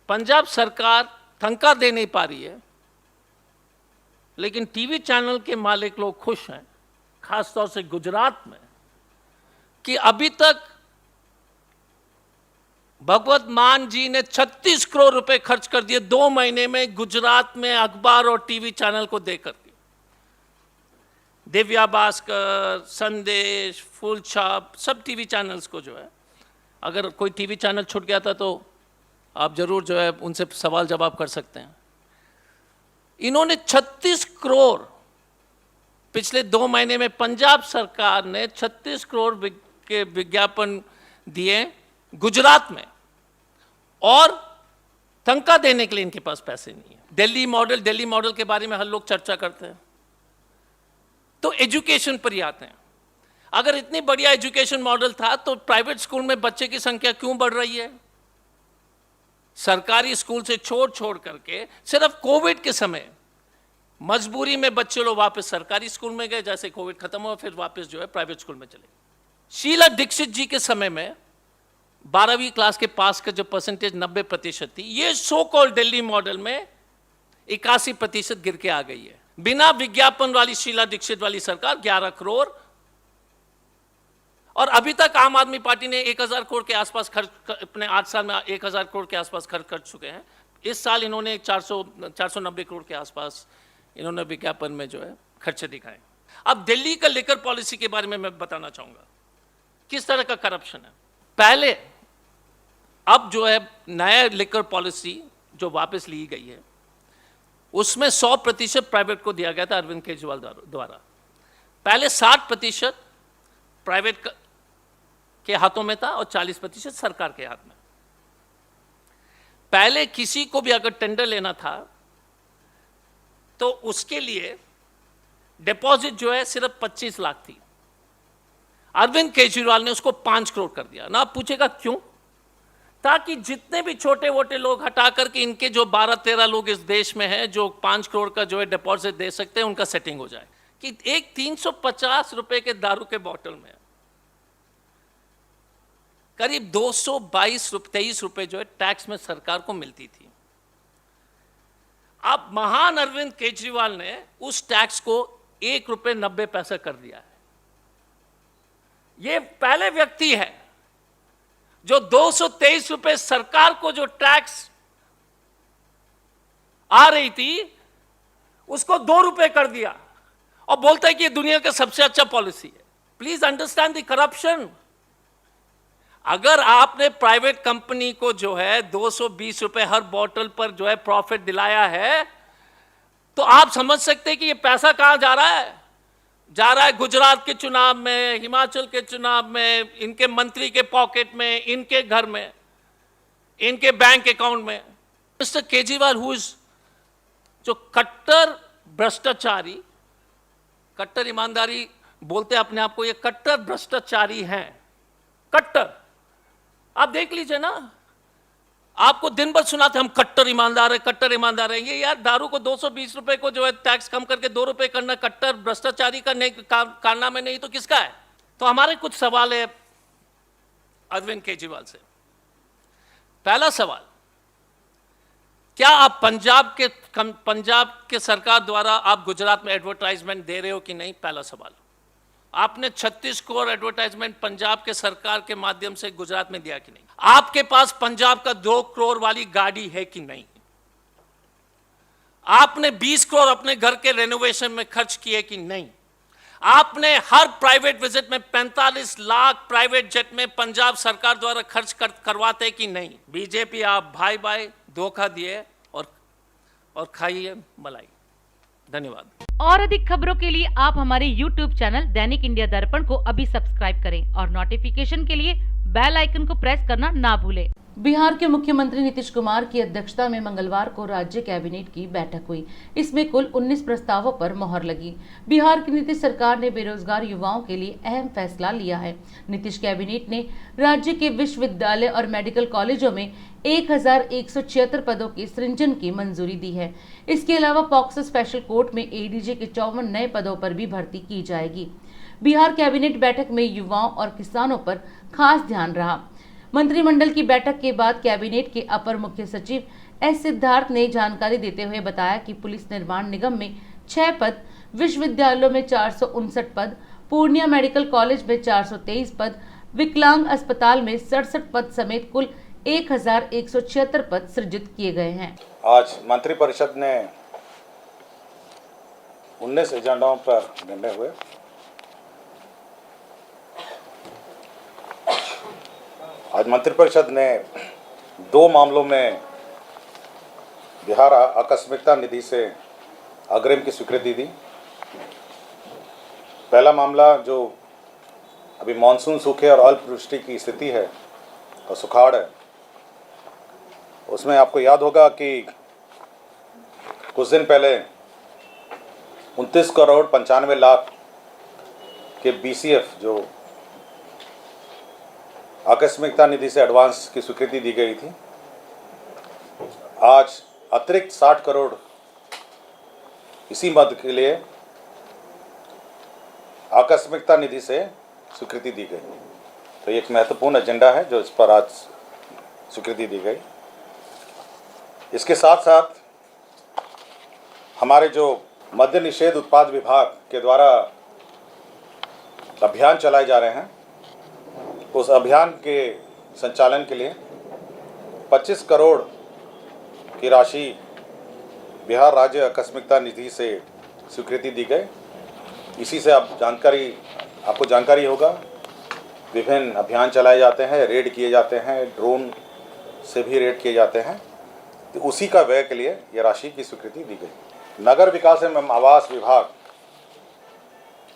पंजाब सरकार तनख्वाह दे नहीं पा रही है, लेकिन टीवी चैनल के मालिक लोग खुश हैं, खासतौर से गुजरात में, कि अभी तक भगवंत मान जी ने 36 करोड़ रुपए खर्च कर दिए 2 महीने में गुजरात में अखबार और टीवी चैनल को देकर के। दिव्या भास्कर, संदेश, फूल छाप, सब टीवी चैनल्स को जो है, अगर कोई टीवी चैनल छूट गया था तो आप जरूर जो है उनसे सवाल जवाब कर सकते हैं। इन्होंने 36 करोड़ पिछले 2 महीने में, पंजाब सरकार ने 36 करोड़ के विज्ञापन दिए गुजरात में, और तनख्वाह देने के लिए इनके पास पैसे नहीं है। दिल्ली मॉडल के बारे में हर लोग चर्चा करते हैं, तो एजुकेशन पर ही आते हैं। अगर इतनी बढ़िया एजुकेशन मॉडल था तो प्राइवेट स्कूल में बच्चे की संख्या क्यों बढ़ रही है? सरकारी स्कूल से छोड़ करके सिर्फ कोविड के समय मजबूरी में बच्चे लोग वापस सरकारी स्कूल में गए, जैसे कोविड खत्म हुआ फिर वापस जो है प्राइवेट स्कूल में चले। शीला दीक्षित जी के समय में 12वीं क्लास के पास का जो परसेंटेज 90% थी, ये सो कॉल्ड दिल्ली मॉडल में 81% गिर के आ गई है। बिना विज्ञापन वाली शीला दीक्षित वाली सरकार 11 करोड़, और अभी तक आम आदमी पार्टी ने 1000 करोड़ के आसपास खर्च, अपने 8 साल में 1000 करोड़ के आसपास खर्च कर चुके हैं। इस साल इन्होंने 490 करोड़ के आसपास इन्होंने विज्ञापन में जो है खर्चे दिखाए। अब दिल्ली का लिकर पॉलिसी के बारे में मैं बताना चाहूंगा किस तरह का करप्शन है। पहले अब जो है नया लिकर पॉलिसी जो वापस ली गई है उसमें 100% प्राइवेट को दिया गया था अरविंद केजरीवाल द्वारा। पहले 60% प्राइवेट के हाथों में था और 40% सरकार के हाथ में। पहले किसी को भी अगर टेंडर लेना था तो उसके लिए डिपॉजिट जो है सिर्फ 25 लाख थी। अरविंद केजरीवाल ने उसको 5 करोड़ कर दिया। ना आप पूछेगा क्यों? ताकि जितने भी छोटे मोटे लोग हटा करके इनके जो 12-13 लोग इस देश में हैं जो 5 करोड़ का जो है डिपॉजिट दे सकते हैं उनका सेटिंग हो जाए। कि एक 350 रुपए के दारू के बोतल में करीब 223 रुपए जो है टैक्स में सरकार को मिलती थी। अब महान अरविंद केजरीवाल ने उस टैक्स को 1 रुपए 90 पैसे कर दिया है। ये पहले व्यक्ति है जो 223 रुपए सरकार को जो टैक्स आ रही थी उसको 2 रुपए कर दिया और बोलता है कि ये दुनिया का सबसे अच्छा पॉलिसी है। Please understand the corruption. अगर आपने प्राइवेट कंपनी को जो है 220 रुपए हर बोतल पर जो है प्रॉफिट दिलाया है तो आप समझ सकते हैं कि ये पैसा कहां जा रहा है। जा रहा है गुजरात के चुनाव में, हिमाचल के चुनाव में, इनके मंत्री के पॉकेट में, इनके घर में, इनके बैंक अकाउंट में। मिस्टर केजरीवाल हु इज जो कट्टर भ्रष्टाचारी, कट्टर ईमानदारी बोलते हैं अपने आप को, ये कट्टर भ्रष्टाचारी हैं। कट्टर आप देख लीजिए ना, आपको दिन भर सुनाते हम कट्टर ईमानदार है, कट्टर ईमानदार है। ये यार दारू को 220 रुपए को जो है टैक्स कम करके 2 रुपए करना कट्टर भ्रष्टाचारी का नहीं कारनामा नहीं तो किसका है? तो हमारे कुछ सवाल है अरविंद केजरीवाल से। पहला सवाल, क्या आप पंजाब के सरकार द्वारा आप गुजरात में एडवर्टाइजमेंट दे रहे हो कि नहीं? पहला सवाल। आपने 36 करोड़ एडवर्टाइजमेंट पंजाब के सरकार के माध्यम से गुजरात में दिया कि नहीं? आपके पास पंजाब का 2 करोड़ वाली गाड़ी है कि नहीं? आपने 20 करोड़ अपने घर के रेनोवेशन में खर्च किए कि नहीं? आपने हर प्राइवेट विजिट में 45 लाख प्राइवेट जेट में पंजाब सरकार द्वारा खर्च करवाते कि नहीं? बीजेपी आप भाई भाई धोखा दिए और खाइए मलाई। धन्यवाद। और अधिक खबरों के लिए आप हमारे YouTube चैनल दैनिक इंडिया दर्पण को अभी सब्सक्राइब करें और नोटिफिकेशन के लिए बेल आइकन को प्रेस करना ना भूलें। बिहार के मुख्यमंत्री नीतीश कुमार की अध्यक्षता में मंगलवार को राज्य कैबिनेट की बैठक हुई। इसमें कुल 19 प्रस्तावों पर मोहर लगी। बिहार की नीतीश सरकार ने बेरोजगार युवाओं के लिए अहम फैसला लिया है। नीतीश कैबिनेट ने राज्य के विश्वविद्यालय और मेडिकल कॉलेजों में 1176 पदों के सृजन की मंजूरी दी है। इसके अलावा पॉक्सो स्पेशल कोर्ट में एडीजे के 54 नए पदों पर भी भर्ती की जाएगी। बिहार कैबिनेट बैठक में युवाओं और किसानों पर खास ध्यान रहा। मंत्रिमंडल की बैठक के बाद कैबिनेट के अपर मुख्य सचिव एस सिद्धार्थ ने जानकारी देते हुए बताया कि पुलिस निर्माण निगम में 6 पद, विश्वविद्यालयों में 459 पद, पूर्णिया मेडिकल कॉलेज में 423 पद, विकलांग अस्पताल में 67 पद समेत कुल 1176 पद सृजित किए गए हैं। आज मंत्रिपरिषद ने 19 एजेंडाओं पर निर्णय हुए। आज मंत्रिपरिषद ने 2 मामलों में बिहार आकस्मिकता निधि से अग्रिम की स्वीकृति दी। पहला मामला जो अभी मानसून सूखे और अल्पवृष्टि की स्थिति है और सुखाड़ है, उसमें आपको याद होगा कि कुछ दिन पहले 29 करोड़ 95 लाख के BCF जो आकस्मिकता निधि से एडवांस की स्वीकृति दी गई थी, आज अतिरिक्त 60 करोड़ इसी मद के लिए आकस्मिकता निधि से स्वीकृति दी गई। तो एक महत्वपूर्ण एजेंडा है जो इस पर आज स्वीकृति दी गई। इसके साथ साथ हमारे जो मद्य निषेध उत्पाद विभाग के द्वारा अभियान चलाए जा रहे हैं, उस अभियान के संचालन के लिए 25 करोड़ की राशि बिहार राज्य आकस्मिकता निधि से स्वीकृति दी गई। इसी से आपको जानकारी होगा, विभिन्न अभियान चलाए जाते हैं, रेड किए जाते हैं, ड्रोन से भी रेट किए जाते हैं, तो उसी का व्यय के लिए यह राशि की स्वीकृति दी गई। नगर विकास एवं आवास विभाग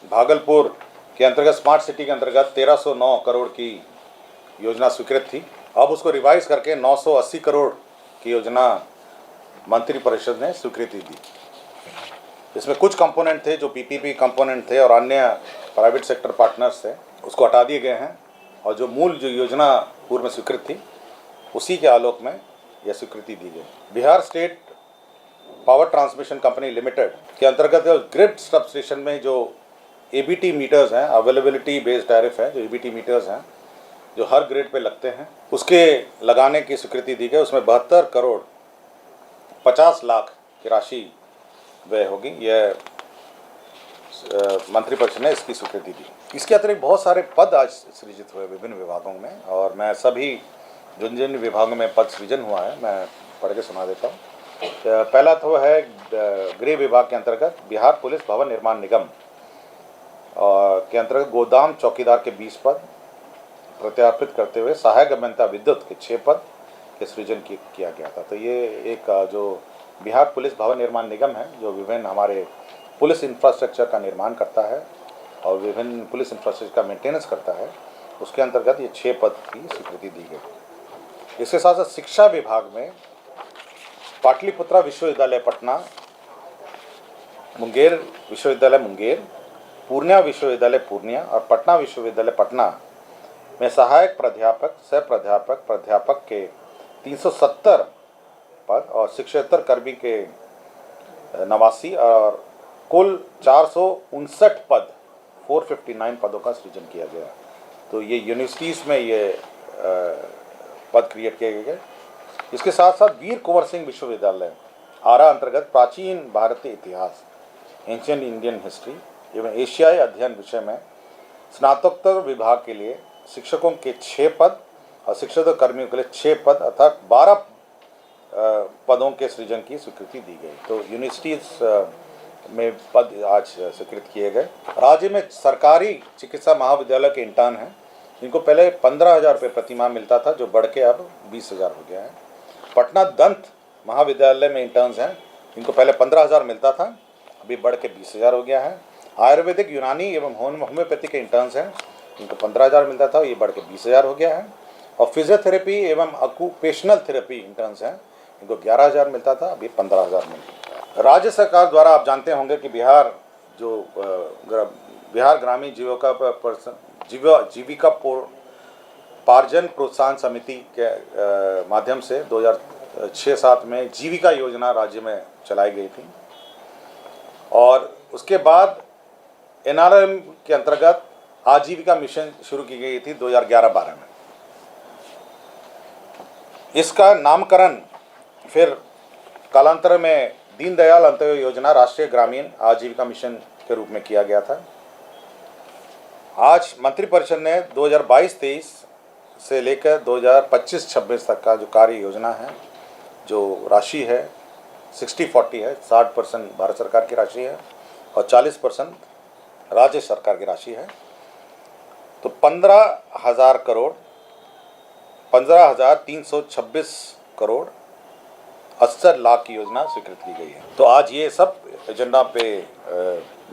भागलपुर के अंतर्गत स्मार्ट सिटी के अंतर्गत 1309 करोड़ की योजना स्वीकृत थी। अब उसको रिवाइज करके 980 करोड़ की योजना मंत्री परिषद ने स्वीकृति दी। इसमें कुछ कंपोनेंट थे जो पीपीपी कंपोनेंट थे और अन्य प्राइवेट सेक्टर पार्टनर्स थे, उसको हटा दिए गए हैं और जो मूल जो योजना पूर्व में स्वीकृत थी उसी के आलोक में यह स्वीकृति दी गई। Bihar state power transmission company limited के अंतर्गत ग्रिड सब स्टेशन में जो एबीटी मीटर्स हैं, अवेलेबिलिटी बेस्ड टैरिफ है, जो एबीटी मीटर्स हैं जो हर ग्रिड पे लगते हैं, उसके लगाने की स्वीकृति दी गई। उसमें 72 करोड़ 50 लाख की राशि व्यय होगी। यह मंत्रिपरिषद ने इसकी स्वीकृति दी। इसके अतिरिक्त बहुत सारे पद आज सृजित हुए विभिन्न विभागों में, और मैं सभी जिन जिन विभागों में पद सृजन हुआ है मैं पढ़ के सुना देता हूँ। पहला तो है गृह विभाग के अंतर्गत बिहार पुलिस भवन निर्माण निगम और के अंतर्गत गोदाम चौकीदार के 20 पद प्रत्यार्पित करते हुए सहायक अभियंता विद्युत के 6 पद के सृजन किया गया था। तो ये एक जो बिहार पुलिस भवन निर्माण निगम है जो विभिन्न हमारे पुलिस इंफ्रास्ट्रक्चर का निर्माण करता है और विभिन्न पुलिस इंफ्रास्ट्रक्चर का मेंटेनेंस करता है, उसके अंतर्गत ये 6 पद की स्वीकृति दी गई। इसके साथ साथ शिक्षा विभाग में पाटलिपुत्रा विश्वविद्यालय पटना, मुंगेर विश्वविद्यालय मुंगेर, पूर्णिया विश्वविद्यालय पूर्णिया और पटना विश्वविद्यालय पटना में सहायक प्राध्यापक, सह प्राध्यापक, प्राध्यापक के 370 पद और शिक्षकेतर कर्मी के 89 और कुल 459 पद 459 पदों का सृजन किया गया। तो ये यूनिवर्सिटीज़ में ये पद क्रिएट किए गए। इसके साथ साथ वीर कुंवर सिंह विश्वविद्यालय आरा अंतर्गत प्राचीन भारतीय इतिहास, एंशिएंट इंडियन हिस्ट्री एवं एशियाई अध्ययन विषय में स्नातकोत्तर विभाग के लिए शिक्षकों के 6 पद और शिक्षक कर्मियों के लिए 6 पद अर्थात 12 पदों के सृजन की स्वीकृति दी गई। तो यूनिवर्सिटीज़ में पद आज स्वीकृत किए गए। राज्य में सरकारी चिकित्सा महाविद्यालय के इंटर्न हैं जिनको पहले 15,000 रुपये प्रतिमाह मिलता था, जो बढ़ के अब 20,000 हो गया है। पटना दंत महाविद्यालय में इंटर्न्स हैं जिनको पहले 15,000 मिलता था, अभी बढ़ के 20,000 हो गया है। आयुर्वेदिक, यूनानी एवं होम्योपैथी के इंटर्न्स हैं जिनको 15,000 मिलता था, ये बढ़ के 20,000 हो गया है। और फिजियोथेरेपी एवं ऑक्यूपेशनल थेरेपी इंटर्न्स हैं इनको 11,000 मिलता था, अभी 15,000 मिलता है। राज्य सरकार द्वारा आप जानते होंगे कि बिहार ग्रामीण जीविका पार्जन प्रोत्साहन समिति के माध्यम से 2006-07 में जीविका योजना राज्य में चलाई गई थी और उसके बाद NRM के अंतर्गत आजीविका मिशन शुरू की गई थी 2011-12 में। इसका नामकरण फिर कालांतर में दीनदयाल अंत्योदय योजना राष्ट्रीय ग्रामीण आजीविका मिशन के रूप में किया गया था। आज मंत्रिपरिषद ने 2022-23 से लेकर 2025-26 तक का जो कार्य योजना है, जो राशि है 60-40 है, 60% भारत सरकार की राशि है और 40% राज्य सरकार की राशि है। तो 15,326 करोड़ 80 लाख की योजना स्वीकृत की गई है। तो आज ये सब एजेंडा पे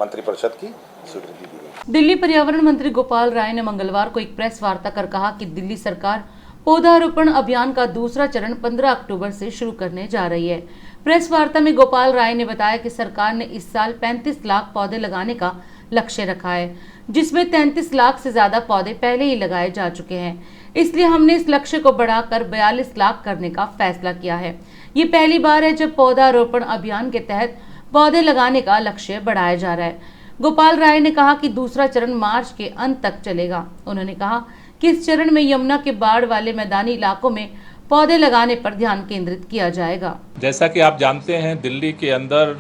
मंत्रिपरिषद की स्वीकृति दी गई। दिल्ली पर्यावरण मंत्री गोपाल राय ने मंगलवार को एक प्रेस वार्ता कर कहा कि दिल्ली सरकार पौधारोपण अभियान का दूसरा चरण 15 अक्टूबर से शुरू करने जा रही है। प्रेस वार्ता में गोपाल राय ने बताया कि सरकार ने इस साल 35 लाख पौधे लगाने का लक्ष्य रखा है, जिसमें 33 लाख से ज्यादा पौधे पहले ही लगाए जा चुके हैं। इसलिए हमने इस लक्ष्य को बढ़ाकर 42 लाख करने का फैसला किया है। ये पहली बार है जब पौधारोपण अभियान के तहत पौधे लगाने का लक्ष्य बढ़ाया जा रहा है। गोपाल राय ने कहा कि दूसरा चरण मार्च के अंत तक चलेगा। उन्होंने कहा कि इस चरण में यमुना के बाढ़ वाले मैदानी इलाकों में पौधे लगाने पर ध्यान केंद्रित किया जाएगा। जैसा कि आप जानते हैं, दिल्ली के अंदर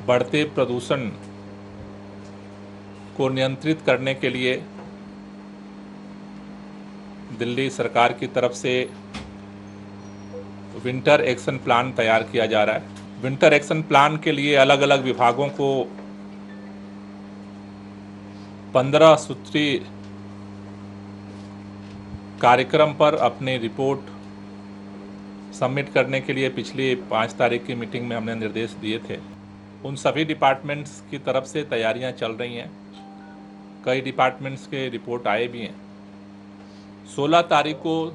बढ़ते प्रदूषण को नियंत्रित करने के लिए दिल्ली सरकार की तरफ से विंटर एक्शन प्लान तैयार किया जा रहा है। विंटर एक्शन प्लान के लिए अलग अलग विभागों को 15 सूत्री कार्यक्रम पर अपनी रिपोर्ट सबमिट करने के लिए पिछली 5 तारीख की मीटिंग में हमने निर्देश दिए थे। उन सभी डिपार्टमेंट्स की तरफ से तैयारियां चल रही हैं। कई डिपार्टमेंट्स के रिपोर्ट आए भी हैं। 16 तारीख को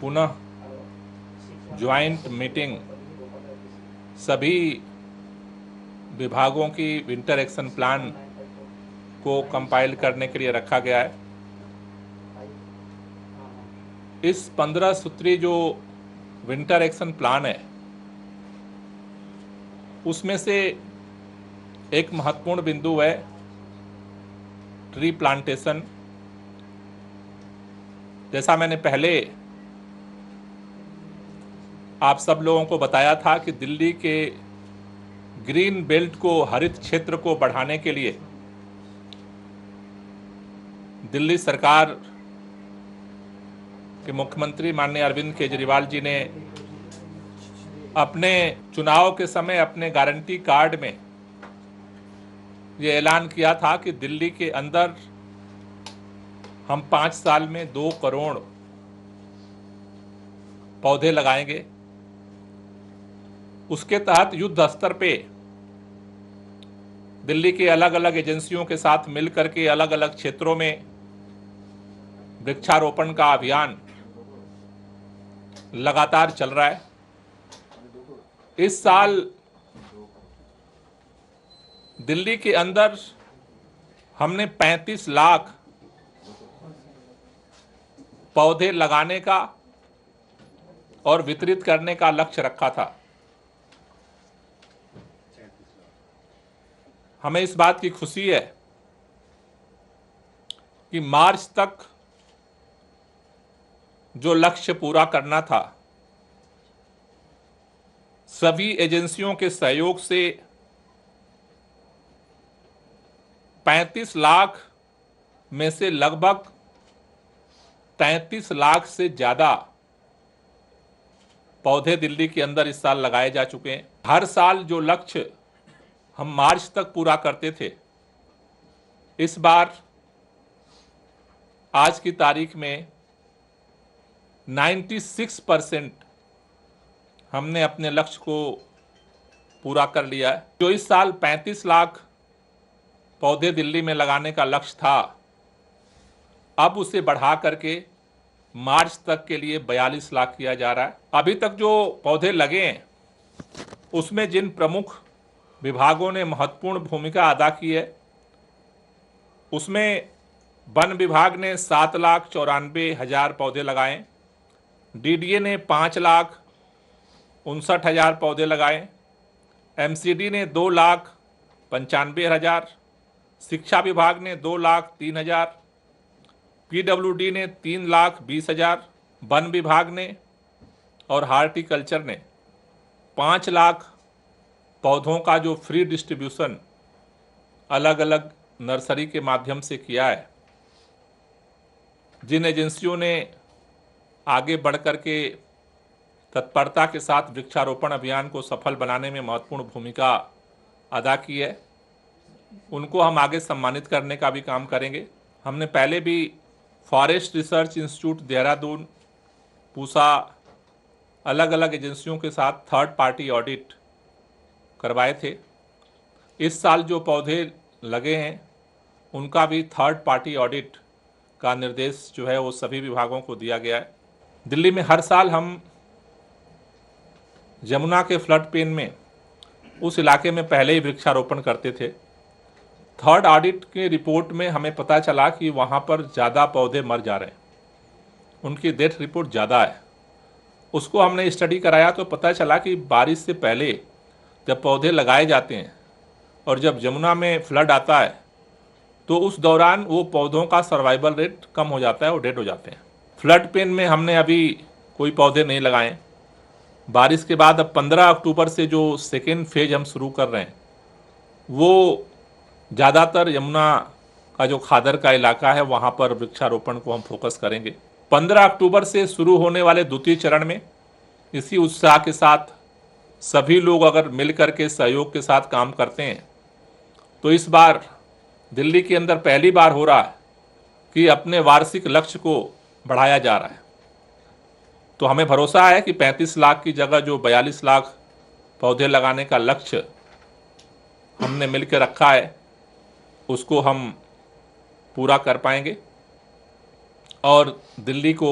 पुनः ज्वाइंट मीटिंग सभी विभागों की विंटर एक्शन प्लान को कंपाइल करने के लिए रखा गया है। इस 15 सूत्री जो विंटर एक्शन प्लान है उसमें से एक महत्वपूर्ण बिंदु है ट्री प्लांटेशन। जैसा मैंने पहले आप सब लोगों को बताया था कि दिल्ली के ग्रीन बेल्ट को, हरित क्षेत्र को बढ़ाने के लिए दिल्ली सरकार के मुख्यमंत्री माननीय अरविंद केजरीवाल जी ने अपने चुनाव के समय अपने गारंटी कार्ड में ये ऐलान किया था कि दिल्ली के अंदर हम 5 साल में 2 करोड़ पौधे लगाएंगे। उसके तहत युद्ध स्तर पे दिल्ली के अलग अलग एजेंसियों के साथ मिलकर के अलग अलग क्षेत्रों में वृक्षारोपण का अभियान लगातार चल रहा है। इस साल दिल्ली के अंदर हमने 35 लाख पौधे लगाने का और वितरित करने का लक्ष्य रखा था। हमें इस बात की खुशी है कि मार्च तक जो लक्ष्य पूरा करना था, सभी एजेंसियों के सहयोग से 35 लाख में से लगभग 33 लाख से ज्यादा पौधे दिल्ली के अंदर इस साल लगाए जा चुके हैं। हर साल जो लक्ष्य हम मार्च तक पूरा करते थे, इस बार आज की तारीख में 96% हमने अपने लक्ष्य को पूरा कर लिया है। जो इस साल 35 लाख पौधे दिल्ली में लगाने का लक्ष्य था, अब उसे बढ़ा करके मार्च तक के लिए 42 लाख किया जा रहा है। अभी तक जो पौधे लगे हैं उसमें जिन प्रमुख विभागों ने महत्वपूर्ण भूमिका अदा की है, उसमें वन विभाग ने 7,94,000 पौधे लगाए, डीडीए ने 5,59,000 पौधे लगाए, एमसीडी ने 2,95,000, शिक्षा विभाग ने 2,03,000, पीडब्ल्यूडी ने 3,20,000, वन विभाग ने और हार्टिकल्चर ने 5 लाख पौधों का जो फ्री डिस्ट्रीब्यूशन अलग अलग नर्सरी के माध्यम से किया है। जिन एजेंसियों ने आगे बढ़ कर के तत्परता के साथ वृक्षारोपण अभियान को सफल बनाने में महत्वपूर्ण भूमिका अदा की है, उनको हम आगे सम्मानित करने का भी काम करेंगे। हमने पहले भी forest research institute Dehradun, Pusa, अलग अलग एजेंसियों के साथ थर्ड पार्टी ऑडिट करवाए थे। इस साल जो पौधे लगे हैं उनका भी थर्ड पार्टी ऑडिट का निर्देश जो है वो सभी विभागों को दिया गया है। दिल्ली में हर साल हम यमुना के फ्लड पेन में उस इलाके में पहले ही वृक्षारोपण करते थे। थर्ड ऑडिट की रिपोर्ट में हमें पता चला कि वहाँ पर ज़्यादा पौधे मर जा रहे हैं, उनकी डेथ रिपोर्ट ज़्यादा है। उसको हमने स्टडी कराया तो पता चला कि बारिश से पहले जब पौधे लगाए जाते हैं और जब यमुना में फ्लड आता है तो उस दौरान वो पौधों का सर्वाइवल रेट कम हो जाता है, वो डेड हो जाते हैं। फ्लड पेन में हमने अभी कोई पौधे नहीं लगाए। बारिश के बाद अब 15 अक्टूबर से जो सेकेंड फेज हम शुरू कर रहे हैं वो ज़्यादातर यमुना का जो खादर का इलाका है वहाँ पर वृक्षारोपण को हम फोकस करेंगे। 15 अक्टूबर से शुरू होने वाले द्वितीय चरण में इसी उत्साह के साथ सभी लोग अगर मिल कर के सहयोग के साथ काम करते हैं तो इस बार दिल्ली के अंदर पहली बार हो रहा है कि अपने वार्षिक लक्ष्य को बढ़ाया जा रहा है। तो हमें भरोसा है कि 35 लाख की जगह जो 42 लाख पौधे लगाने का लक्ष्य हमने मिलकर रखा है उसको हम पूरा कर पाएंगे और दिल्ली को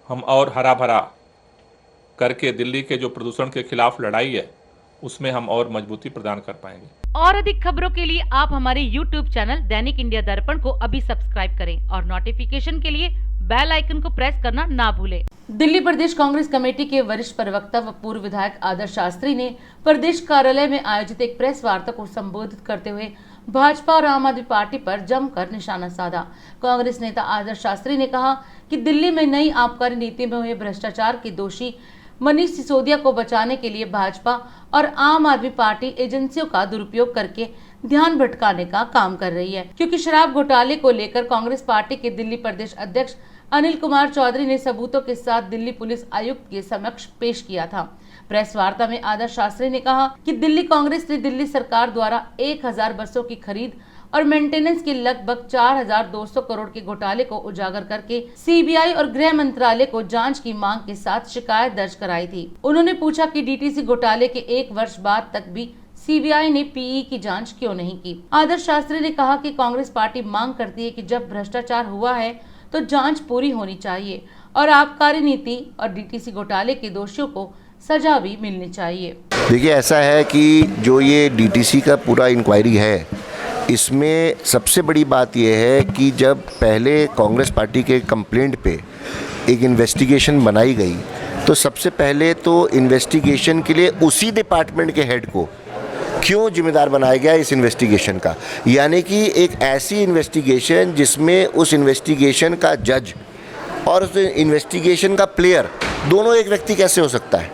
हम और हरा भरा करके दिल्ली के जो प्रदूषण के खिलाफ लड़ाई है उसमें हम और मजबूती प्रदान कर पाएंगे। और अधिक खबरों के लिए आप हमारे YouTube चैनल दैनिक इंडिया दर्पण को अभी सब्सक्राइब करें और नोटिफिकेशन के लिए बेल आइकन को प्रेस करना ना भूलें। दिल्ली प्रदेश कांग्रेस कमेटी के वरिष्ठ प्रवक्ता व पूर्व विधायक आदर्श शास्त्री ने प्रदेश कार्यालय में आयोजित एक प्रेस वार्ता को संबोधित करते हुए भाजपा और आम आदमी पार्टी पर जमकर निशाना साधा। कांग्रेस नेता आदर्श शास्त्री ने कहा कि दिल्ली में नई आबकारी नीति में हुए भ्रष्टाचार के दोषी मनीष सिसोदिया को बचाने के लिए भाजपा और आम आदमी पार्टी एजेंसियों का दुरुपयोग करके ध्यान भटकाने का काम कर रही है, क्योंकि शराब घोटाले को लेकर कांग्रेस पार्टी के दिल्ली प्रदेश अध्यक्ष अनिल कुमार चौधरी ने सबूतों के साथ दिल्ली पुलिस आयुक्त के समक्ष पेश किया था। प्रेस वार्ता में आदर्श शास्त्री ने कहा कि दिल्ली कांग्रेस ने दिल्ली सरकार द्वारा 1000 बसों की खरीद और मेंटेनेंस के लगभग 4200 करोड़ के घोटाले को उजागर करके सीबीआई और गृह मंत्रालय को जांच की मांग के साथ शिकायत दर्ज कराई थी। उन्होंने पूछा कि डीटीसी घोटाले के 1 वर्ष बाद तक भी सीबीआई ने पीई की जांच क्यों नहीं की। आदर्श शास्त्री ने कहा कि कांग्रेस पार्टी मांग करती है कि जब भ्रष्टाचार हुआ है तो जांच पूरी होनी चाहिए और आबकारी नीति और डीटीसी घोटाले के दोषियों को सजा भी मिलनी चाहिए। देखिए, ऐसा है कि जो ये डीटीसी का पूरा इंक्वायरी है इसमें सबसे बड़ी बात यह है कि जब पहले कांग्रेस पार्टी के कंप्लेंट पे एक इन्वेस्टिगेशन बनाई गई तो सबसे पहले तो इन्वेस्टिगेशन के लिए उसी डिपार्टमेंट के हेड को क्यों जिम्मेदार बनाया गया इस इन्वेस्टिगेशन का, यानी कि एक ऐसी इन्वेस्टिगेशन जिसमें उस इन्वेस्टिगेशन का जज और उस इन्वेस्टिगेशन का प्लेयर दोनों एक व्यक्ति कैसे हो सकता है,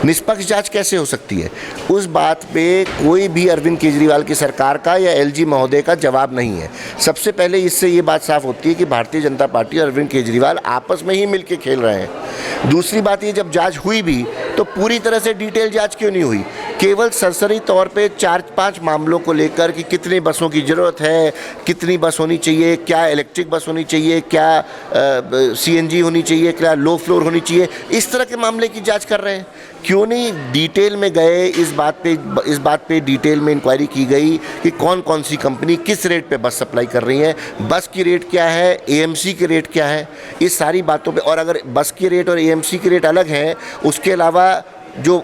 निष्पक्ष जांच कैसे हो सकती है, उस बात पे कोई भी अरविंद केजरीवाल की सरकार का या एलजी महोदय का जवाब नहीं है। सबसे पहले इससे ये बात साफ होती है कि भारतीय जनता पार्टी और अरविंद केजरीवाल आपस में ही मिलके खेल रहे हैं। दूसरी बात ये, जब जांच हुई भी तो पूरी तरह से डिटेल जांच क्यों नहीं हुई, केवल सरसरी तौर पे 4-5 मामलों को लेकर कि कितने बसों की ज़रूरत है, कितनी बस होनी चाहिए, क्या इलेक्ट्रिक बस होनी चाहिए, क्या सीएनजी होनी चाहिए, क्या लो फ्लोर होनी चाहिए, इस तरह के मामले की जांच कर रहे हैं। क्यों नहीं डिटेल में गए, इस बात पे डिटेल में इंक्वायरी की गई कि कौन कौन सी कंपनी किस रेट पे बस सप्लाई कर रही है, बस की रेट क्या है, एएमसी के रेट क्या है, इस सारी बातों पे। और अगर बस की रेट और एएमसी के रेट अलग हैं, उसके अलावा जो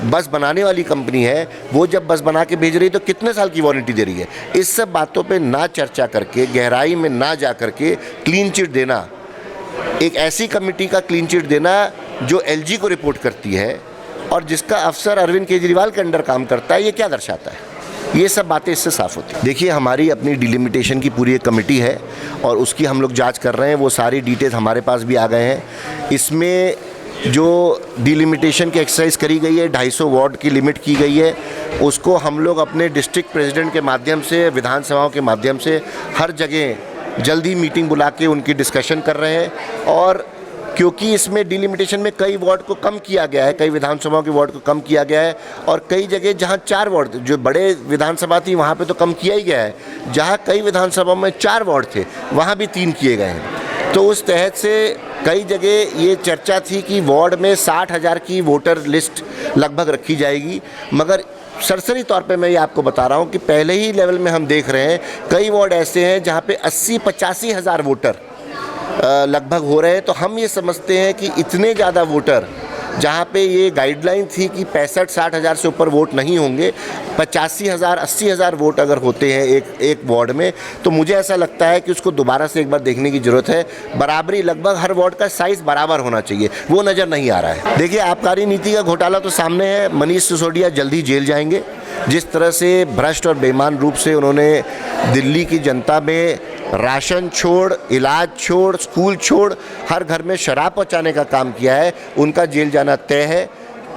बस बनाने वाली कंपनी है वो जब बस बना के भेज रही है तो कितने साल की वारंटी दे रही है, इस सब बातों पे ना चर्चा करके, गहराई में ना जा करके क्लीन चिट देना, एक ऐसी कमेटी का क्लीन चिट देना जो एलजी को रिपोर्ट करती है और जिसका अफसर अरविंद केजरीवाल के अंडर काम करता है, ये क्या दर्शाता है? ये सब बातें इससे साफ होती हैं। देखिए, हमारी अपनी डिलिमिटेशन की पूरी एक कमेटी है और उसकी हम लोग जांच कर रहे हैं, वो सारी डिटेल्स हमारे पास भी आ गए हैं। इसमें जो डिलिमिटेशन की एक्सरसाइज करी गई है, 250 वार्ड की लिमिट की गई है, उसको हम लोग अपने डिस्ट्रिक्ट प्रेसिडेंट के माध्यम से, विधानसभाओं के माध्यम से हर जगह जल्दी मीटिंग बुला के उनकी डिस्कशन कर रहे हैं। और क्योंकि इसमें डिलिमिटेशन में कई वार्ड को कम किया गया है, कई विधानसभाओं के वार्ड को कम किया गया है और कई जगह जहां 4 वार्ड, जो बड़े विधानसभा थी वहां पे तो कम किया ही गया है, जहां कई विधानसभा में 4 वार्ड थे वहां भी 3 किए गए हैं। तो उस तहत से कई जगह ये चर्चा थी कि वार्ड में 60,000 की वोटर लिस्ट लगभग रखी जाएगी, मगर सरसरी तौर पे मैं ये आपको बता रहा हूँ कि पहले ही लेवल में हम देख रहे हैं कई वार्ड ऐसे हैं जहाँ पे 80-85 हज़ार वोटर लगभग हो रहे हैं। तो हम ये समझते हैं कि इतने ज़्यादा वोटर, जहाँ पे ये गाइडलाइन थी कि 65-60 हज़ार से ऊपर वोट नहीं होंगे, 85,000 80,000 वोट अगर होते हैं एक वार्ड में, तो मुझे ऐसा लगता है कि उसको दोबारा से एक बार देखने की ज़रूरत है। बराबरी, लगभग हर वार्ड का साइज़ बराबर होना चाहिए, वो नज़र नहीं आ रहा है। देखिए, आबकारी नीति का घोटाला तो सामने है, मनीष सिसोदिया जल्दी जेल जाएंगे। जिस तरह से भ्रष्ट और बेईमान रूप से उन्होंने दिल्ली की जनता में राशन छोड़, इलाज छोड़, स्कूल छोड़, हर घर में शराब पहुंचाने का काम किया है, उनका जेल जाना तय है।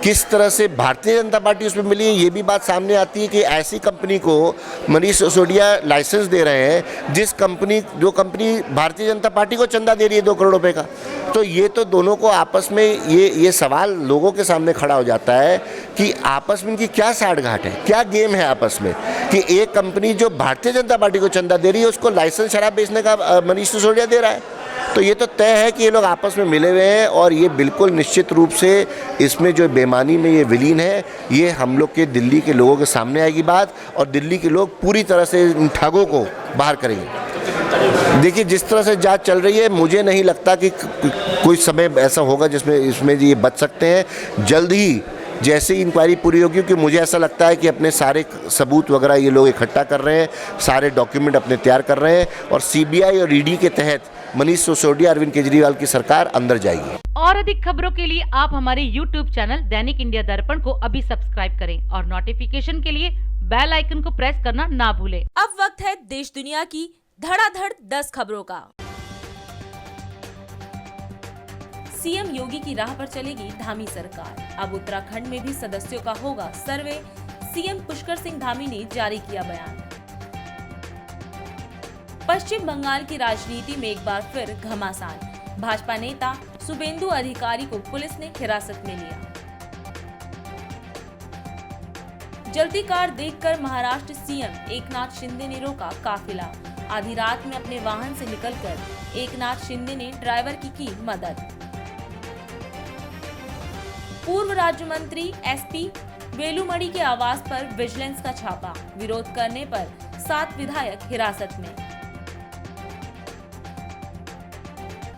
किस तरह से भारतीय जनता पार्टी उसमें मिली है, ये भी बात सामने आती है कि ऐसी कंपनी को मनीष सिसोदिया लाइसेंस दे रहे हैं जो कंपनी भारतीय जनता पार्टी को चंदा दे रही है 2 करोड़ रुपए का। तो ये तो दोनों को आपस में ये सवाल लोगों के सामने खड़ा हो जाता है कि आपस में इनकी क्या साठगांठ है, क्या गेम है आपस में, कि एक कंपनी जो भारतीय जनता पार्टी को चंदा दे रही है उसको लाइसेंस शराब बेचने का मनीष सिसोदिया दे रहा है। तो ये तो तय है कि ये लोग आपस में मिले हुए हैं और ये बिल्कुल निश्चित रूप से इसमें जो बेईमानी में ये विलीन है, ये हम लोग के दिल्ली के लोगों के सामने आएगी बात, और दिल्ली के लोग पूरी तरह से इन ठगों को बाहर करेंगे। देखिए, जिस तरह से जांच चल रही है, मुझे नहीं लगता कि कोई समय ऐसा होगा जिसमें इसमें ये बच सकते हैं। जल्द ही जैसे ही इंक्वायरी पूरी होगी, क्योंकि मुझे ऐसा लगता है कि अपने सारे सबूत वगैरह ये लोग इकट्ठा कर रहे हैं, सारे डॉक्यूमेंट अपने तैयार कर रहे हैं, और सीबीआई और ईडी के तहत मनीष सिसोदिया, अरविंद केजरीवाल की सरकार अंदर जाएगी। और अधिक खबरों के लिए आप हमारे YouTube चैनल दैनिक इंडिया दर्पण को अभी सब्सक्राइब करें और नोटिफिकेशन के लिए बेल आइकन को प्रेस करना ना भूलें। अब वक्त है देश दुनिया की धड़ाधड़ 10 खबरों का। सीएम योगी की राह पर चलेगी धामी सरकार। अब उत्तराखंड में भी सदस्यों का होगा सर्वे। सीएम पुष्कर सिंह धामी ने जारी किया बयान। पश्चिम बंगाल की राजनीति में एक बार फिर घमासान। भाजपा नेता शुभेंदु अधिकारी को पुलिस ने हिरासत में लिया। जलती कार देखकर महाराष्ट्र सीएम एकनाथ शिंदे ने रोका काफिला। आधी रात में अपने वाहन से निकलकर एकनाथ शिंदे ने ड्राइवर की मदद। पूर्व राज्य मंत्री एसपी वेलुमणि के आवास पर विजिलेंस का छापा। विरोध करने पर 7 विधायक हिरासत में।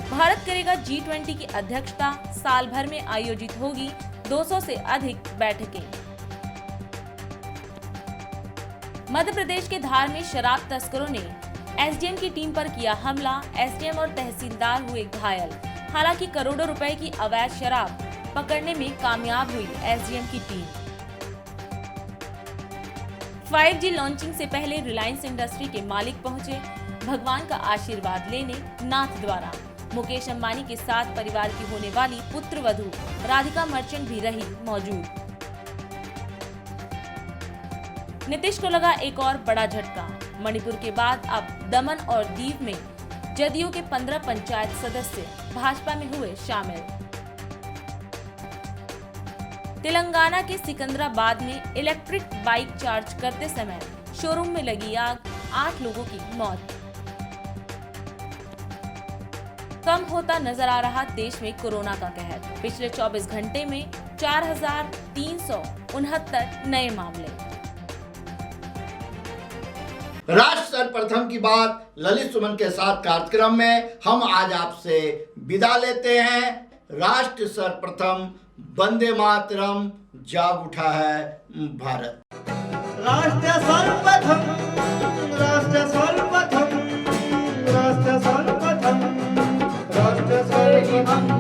भारत करेगा G20 की अध्यक्षता। साल भर में आयोजित होगी 200 से अधिक बैठकें। मध्य प्रदेश के धार में शराब तस्करों ने एसडीएम की टीम पर किया हमला। एसडीएम और तहसीलदार हुए घायल। हालांकि करोड़ों रुपए की अवैध शराब पकड़ने में कामयाब हुई एसडीएम की टीम। 5G लॉन्चिंग से पहले रिलायंस इंडस्ट्री के मालिक पहुंचे भगवान का आशीर्वाद लेने नाथ द्वारा। मुकेश अंबानी के साथ परिवार की होने वाली पुत्र वधू राधिका मर्चेंट भी रही मौजूद। नीतीश को लगा एक और बड़ा झटका। मणिपुर के बाद अब दमन और दीव में जदयू के 15 पंचायत सदस्य भाजपा में हुए शामिल। तेलंगाना के सिकंदराबाद में इलेक्ट्रिक बाइक चार्ज करते समय शोरूम में लगी आग, 8 लोगों की मौत। कम होता नजर आ रहा देश में कोरोना का कहर। पिछले 24 घंटे में 4,369 नए मामले। राष्ट्र सर्वप्रथम की बात ललित सुमन के साथ कार्यक्रम में हम आज आपसे विदा लेते हैं। राष्ट्र सर्वप्रथम, वंदे मातरम, जाग उठा है भारत। राष्ट्र सर्वप्रथम, राष्ट्र सर्वप्रथम, राष्ट्र सर्वप्रथम, राष्ट्र सर्वप्रथम।